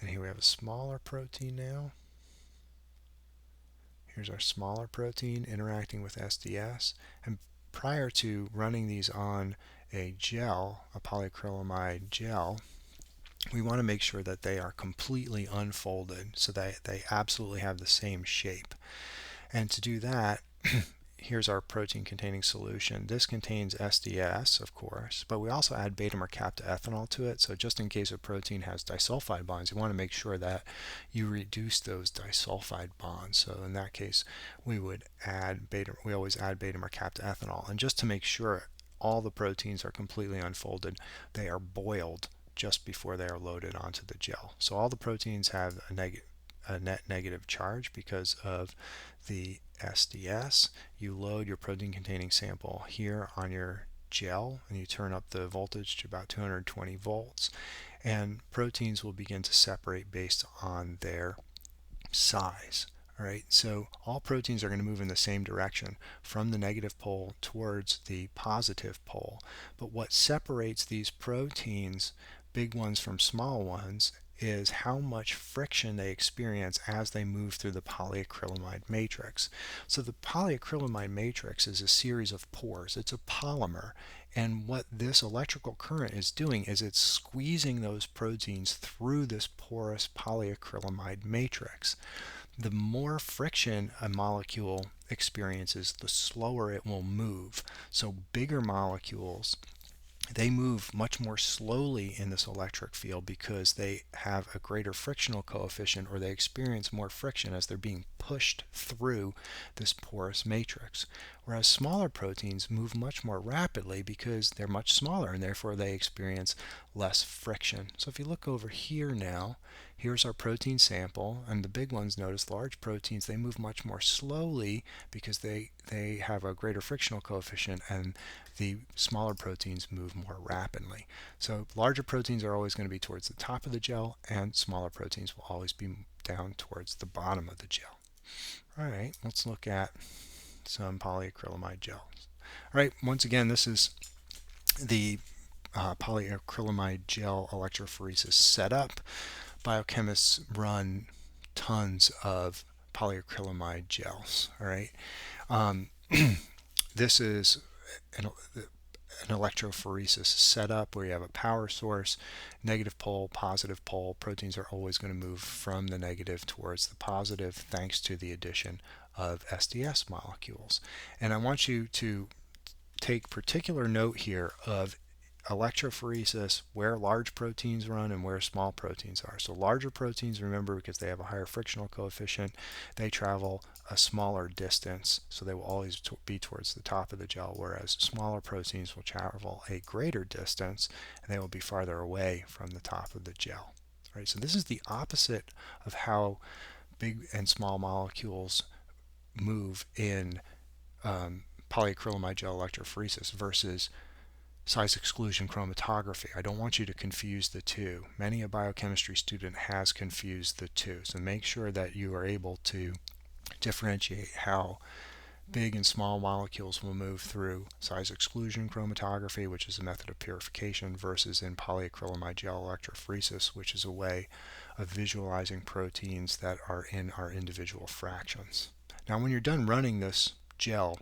And here we have a smaller protein now. Here's our smaller protein interacting with SDS. And prior to running these on a gel, a polyacrylamide gel, we want to make sure that they are completely unfolded so that they absolutely have the same shape. And to do that, here's our protein containing solution. This contains SDS, of course, but we also add beta-mercaptan to it. So just in case a protein has disulfide bonds, you want to make sure that you reduce those disulfide bonds. So in that case, we always add beta-mercaptan. And just to make sure all the proteins are completely unfolded, they are boiled just before they are loaded onto the gel. So all the proteins have a net negative charge because of the SDS. You load your protein containing sample here on your gel and you turn up the voltage to about 220 volts, and proteins will begin to separate based on their size. All right, so all proteins are going to move in the same direction from the negative pole towards the positive pole. But what separates these proteins, big ones from small ones, is how much friction they experience as they move through the polyacrylamide matrix. So the polyacrylamide matrix is a series of pores. It's a polymer. And what this electrical current is doing is it's squeezing those proteins through this porous polyacrylamide matrix. The more friction a molecule experiences, the slower it will move. So bigger molecules, they move much more slowly in this electric field because they have a greater frictional coefficient, or they experience more friction as they're being pushed through this porous matrix. Whereas smaller proteins move much more rapidly because they're much smaller and therefore they experience less friction. So if you look over here now, here's our protein sample, and the big ones, notice large proteins, they move much more slowly because they have a greater frictional coefficient, and the smaller proteins move more rapidly. So larger proteins are always going to be towards the top of the gel, and smaller proteins will always be down towards the bottom of the gel. All right, let's look at some polyacrylamide gels. All right, once again, this is the polyacrylamide gel electrophoresis setup. biochemists run tons of polyacrylamide gels. All right, um, this is an, an electrophoresis setup where you have a power source, negative pole, positive pole. Proteins are always going to move from the negative towards the positive thanks to the addition of SDS molecules. And I want you to take particular note here of electrophoresis, where large proteins run and where small proteins are. So larger proteins, remember, because they have a higher frictional coefficient, they travel a smaller distance, so they will always be towards the top of the gel, whereas smaller proteins will travel a greater distance and they will be farther away from the top of the gel. All right, so this is the opposite of how big and small molecules move in polyacrylamide gel electrophoresis versus size exclusion chromatography. I don't want you to confuse the two. Many a biochemistry student has confused the two, so make sure that you are able to differentiate how big and small molecules will move through size exclusion chromatography, which is a method of purification, versus in polyacrylamide gel electrophoresis, which is a way of visualizing proteins that are in our individual fractions. Now, when you're done running this gel,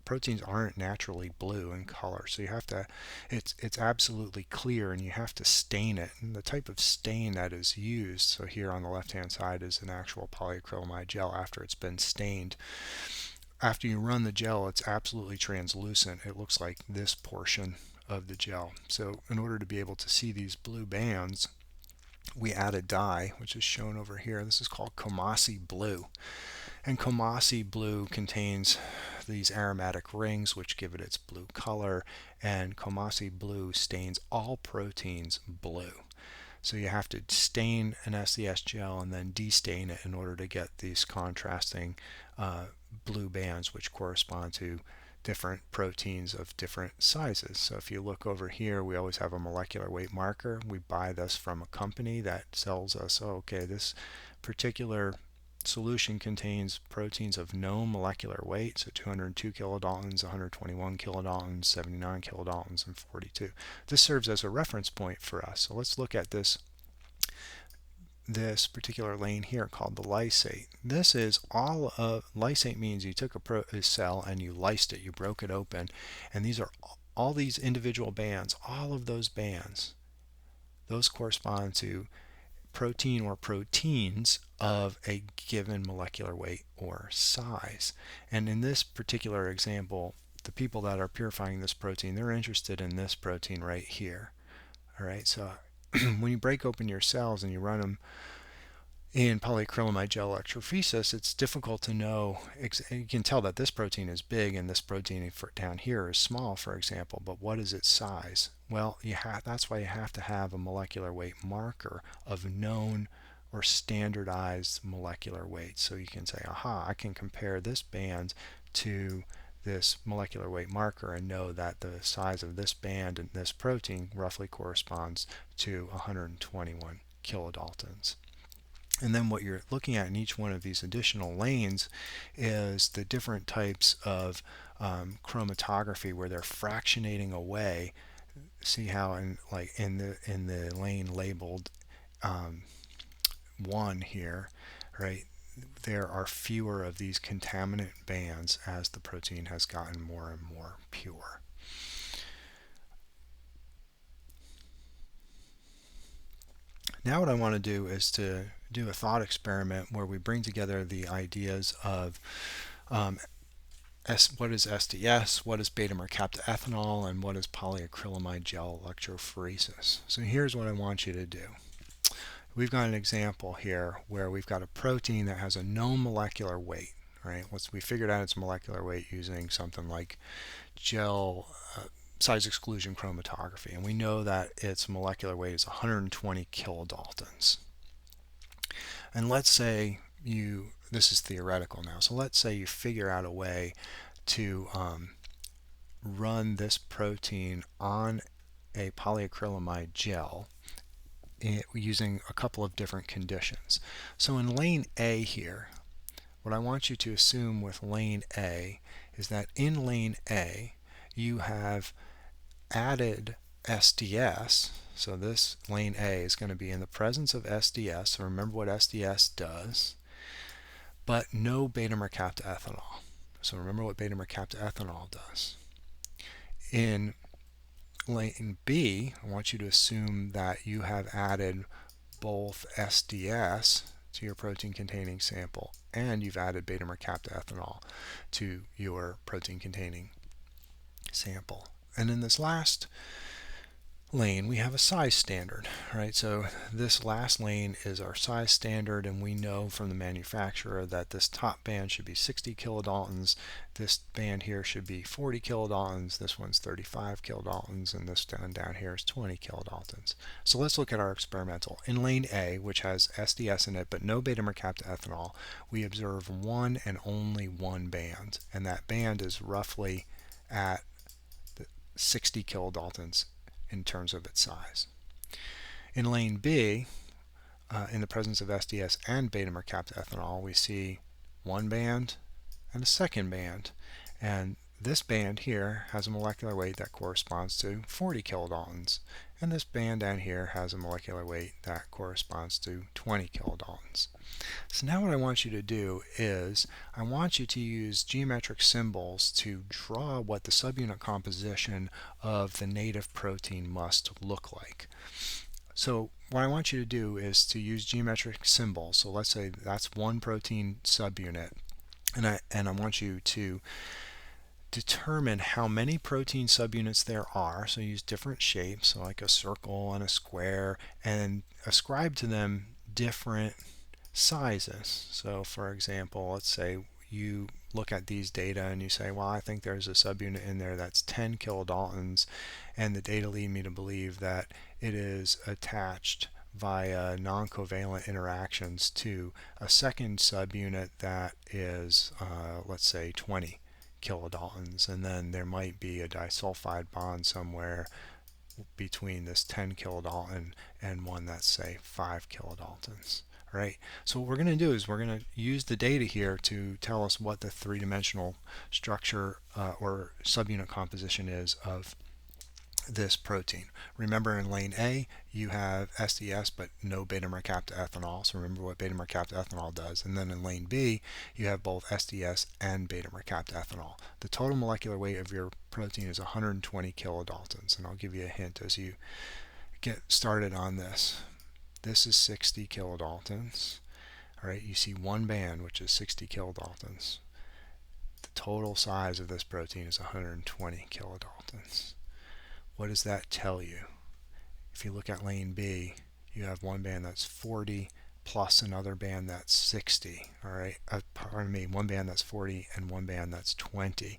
proteins aren't naturally blue in color, so you have to, it's absolutely clear, and you have to stain it. And the type of stain that is used, so here on the left hand side is an actual polyacrylamide gel after it's been stained. After you run the gel, it's absolutely translucent. It looks like this portion of the gel. So in order to be able to see these blue bands, we add a dye, which is shown over here. This is called Comasi blue. And Comasi blue contains these aromatic rings which give it its blue color, and Comasi blue stains all proteins blue. So you have to stain an SDS gel and then destain it in order to get these contrasting blue bands which correspond to different proteins of different sizes. So if you look over here, we always have a molecular weight marker. We buy this from a company that sells us, oh, okay, this particular solution contains proteins of known molecular weight, so 202 kilodaltons, 121 kilodaltons, 79 kilodaltons, and 42. This serves as a reference point for us. So let's look at this particular lane here called the lysate. This is all of, lysate means you took a cell and you lysed it, you broke it open, and these are all these individual bands, all of those bands, those correspond to protein or proteins of a given molecular weight or size. And in this particular example, the people that are purifying this protein, they're interested in this protein right here. All right, so when you break open your cells and you run them in polyacrylamide gel electrophoresis, it's difficult to know. You can tell that this protein is big and this protein down here is small, for example, but what is its size? Well, that's why you have to have a molecular weight marker of known or standardized molecular weight. So you can say, aha, I can compare this band to this molecular weight marker and know that the size of this band and this protein roughly corresponds to 121 kilodaltons. And then what you're looking at in each one of these additional lanes is the different types of chromatography where they're fractionating away. See how in the lane labeled 1 here, right? There are fewer of these contaminant bands as the protein has gotten more and more pure. Now what I want to do is to do a thought experiment where we bring together the ideas of what is SDS, what is beta-mercaptoethanol, and what is polyacrylamide gel electrophoresis. So here's what I want you to do. We've got an example here where we've got a protein that has a known molecular weight. Right? We figured out its molecular weight using something like gel size exclusion chromatography, and we know that its molecular weight is 120 kilodaltons. And let's say this is theoretical now, so let's say you figure out a way to run this protein on a polyacrylamide gel using a couple of different conditions. So in lane A here, what I want you to assume with lane A is that in lane A you have added SDS, so this lane A is going to be in the presence of SDS, so remember what SDS does, but no beta-mercaptoethanol. So remember what beta-mercaptoethanol does. In lane B, I want you to assume that you have added both SDS to your protein containing sample and you've added beta-mercaptoethanol to your protein containing sample. And in this last lane we have a size standard, right? So this last lane is our size standard, and we know from the manufacturer that this top band should be 60 kilodaltons, this band here should be 40 kilodaltons, this one's 35 kilodaltons, and this one down here is 20 kilodaltons. So let's look at our experimental. In lane A, which has SDS in it but no beta-mercaptoethanol, we observe one and only one band, and that band is roughly at 60 kilodaltons in terms of its size. In lane B, in the presence of SDS and beta-mercaptoethanol, we see one band and a second band, and this band here has a molecular weight that corresponds to 40 kilodaltons, and this band down here has a molecular weight that corresponds to 20 kilodaltons. So now what I want you to do is I want you to use geometric symbols to draw what the subunit composition of the native protein must look like. So what I want you to do is to use geometric symbols. So let's say that's one protein subunit, and I want you to determine how many protein subunits there are. So use different shapes, so like a circle and a square, and ascribe to them different sizes. So for example, let's say you look at these data and you say, well, I think there's a subunit in there that's 10 kilodaltons, and the data lead me to believe that it is attached via non-covalent interactions to a second subunit that is, let's say, 20 kilodaltons, and then there might be a disulfide bond somewhere between this 10 kilodalton and one that's, say, 5 kilodaltons. Right. So what we're going to do is we're going to use the data here to tell us what the three-dimensional structure or subunit composition is of this protein. Remember, in lane A you have SDS but no beta-mercaptoethanol, so remember what beta-mercaptoethanol does. And then in lane B you have both SDS and beta-mercaptoethanol. The total molecular weight of your protein is 120 kilodaltons, and I'll give you a hint as you get started on this. This is 60 kilodaltons. All right, you see one band, which is 60 kilodaltons. The total size of this protein is 120 kilodaltons. What does that tell you? If you look at lane B, you have one band that's 40 plus another band that's 60. All right, one band that's 40 and one band that's 20.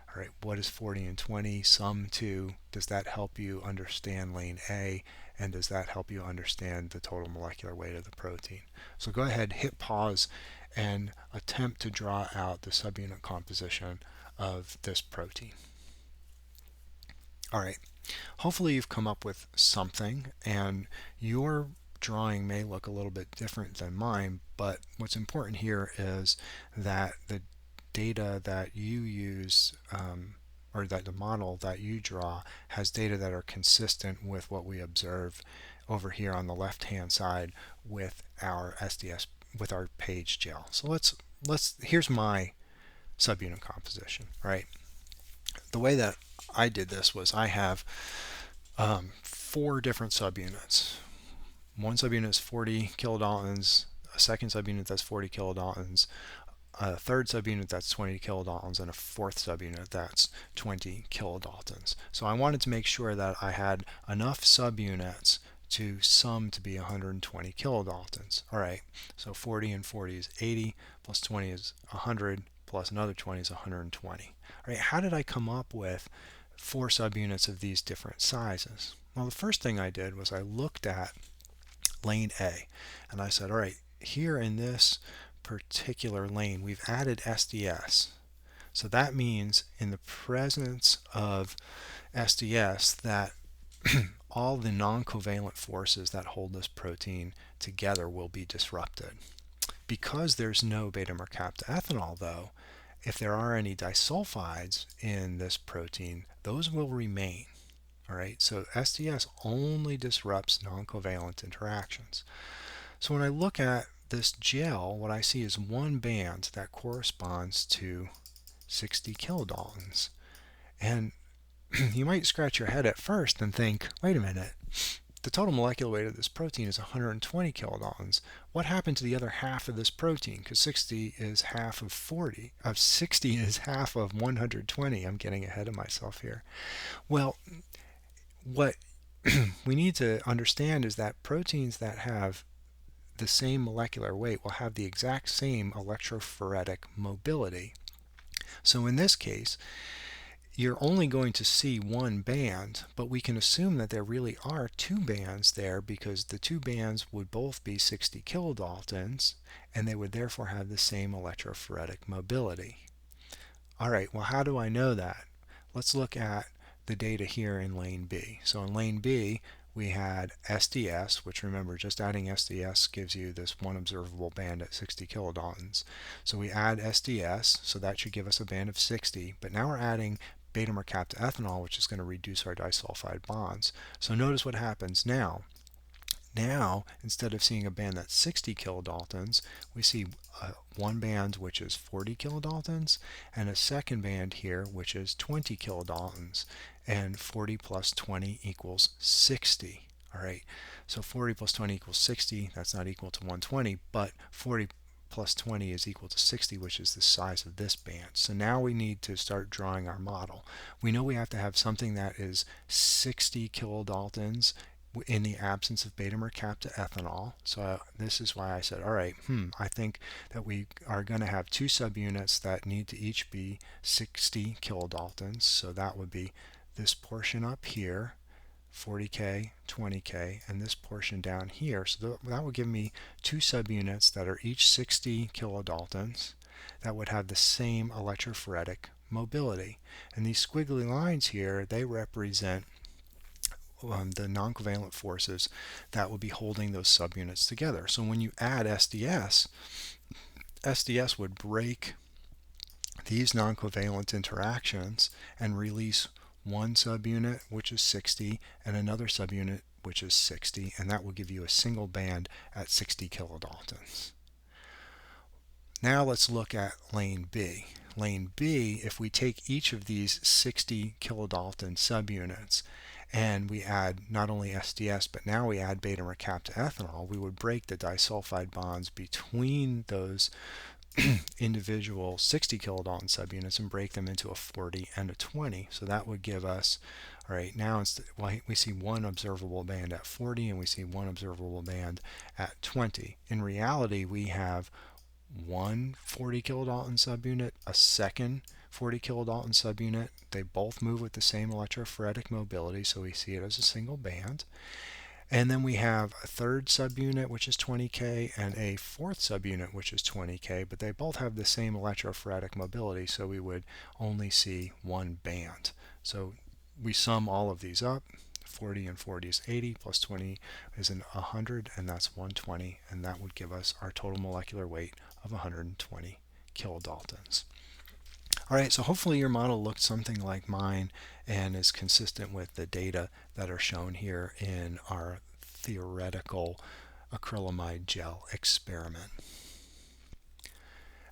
All right, what is 40 and 20 sum to? Does that help you understand lane A? And does that help you understand the total molecular weight of the protein? So go ahead, hit pause, and attempt to draw out the subunit composition of this protein. All right, hopefully you've come up with something, and your drawing may look a little bit different than mine, but what's important here is that the data that you use, or that the model that you draw has data that are consistent with what we observe over here on the left hand side with our SDS, with our page gel. So here's my subunit composition. Right, the way that I did this was I have 4 different subunits. One subunit is 40 kilodaltons, a second subunit that's 40 kilodaltons, a third subunit that's 20 kilodaltons, and a fourth subunit that's 20 kilodaltons. So I wanted to make sure that I had enough subunits to sum to be 120 kilodaltons. All right, so 40 and 40 is 80, plus 20 is 100, plus another 20 is 120. All right, how did I come up with 4 subunits of these different sizes? Well, the first thing I did was I looked at lane A, and I said, all right, here in this particular lane we've added SDS, so that means in the presence of SDS that all the non-covalent forces that hold this protein together will be disrupted. Because there's no beta-mercaptoethanol, though, if there are any disulfides in this protein, those will remain. All right, so SDS only disrupts non-covalent interactions. So when I look at this gel, what I see is one band that corresponds to 60 kilodaltons. And you might scratch your head at first and think, wait a minute, the total molecular weight of this protein is 120 kilodaltons. What happened to the other half of this protein? Because 60 is half of 40. 60 is half of 120. I'm getting ahead of myself here. Well, what we need to understand is that proteins that have the same molecular weight will have the exact same electrophoretic mobility. So in this case, you're only going to see one band, but we can assume that there really are two bands there because the two bands would both be 60 kilodaltons and they would therefore have the same electrophoretic mobility. All right, well, how do I know that? Let's look at the data here in lane B. So in lane B, we had SDS, which remember, just adding SDS gives you this one observable band at 60 kilodaltons. So we add SDS, so that should give us a band of 60, but now we're adding beta-mercaptoethanol, which is going to reduce our disulfide bonds. So notice what happens now. Now, instead of seeing a band that's 60 kilodaltons, we see one band which is 40 kilodaltons and a second band here which is 20 kilodaltons. And 40 plus 20 equals 60. All right, so 40 plus 20 equals 60. That's not equal to 120, but 40 plus 20 is equal to 60, which is the size of this band. So now we need to start drawing our model. We know we have to have something that is 60 kilodaltons in the absence of beta-mercaptoethanol. So this is why I said, all right, I think that we are going to have two subunits that need to each be 60 kilodaltons. So that would be this portion up here, 40K, 20K, and this portion down here. So that would give me two subunits that are each 60 kilodaltons that would have the same electrophoretic mobility. And these squiggly lines here, they represent the non-covalent forces that will be holding those subunits together. So when you add SDS, SDS would break these non-covalent interactions and release one subunit, which is 60, and another subunit, which is 60, and that will give you a single band at 60 kilodaltons. Now let's look at lane B. Lane B, if we take each of these 60 kilodalton subunits and we add not only SDS, but now we add beta-mercaptoethanol, we would break the disulfide bonds between those individual 60 kilodalton subunits and break them into a 40 and a 20. So that would give us, all right, now we see one observable band at 40 and we see one observable band at 20. In reality, we have one 40 kilodalton subunit, a second 40 kilodalton subunit. They both move with the same electrophoretic mobility, so we see it as a single band. And then we have a third subunit, which is 20K, and a fourth subunit, which is 20K, but they both have the same electrophoretic mobility, so we would only see one band. So we sum all of these up. 40 and 40 is 80, plus 20 is 100, and that's 120, and that would give us our total molecular weight of 120 kilodaltons. All right, so hopefully your model looked something like mine and is consistent with the data that are shown here in our theoretical acrylamide gel experiment.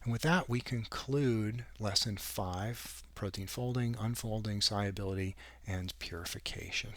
And with that, we conclude Lesson 5, protein folding, unfolding, solubility, and purification.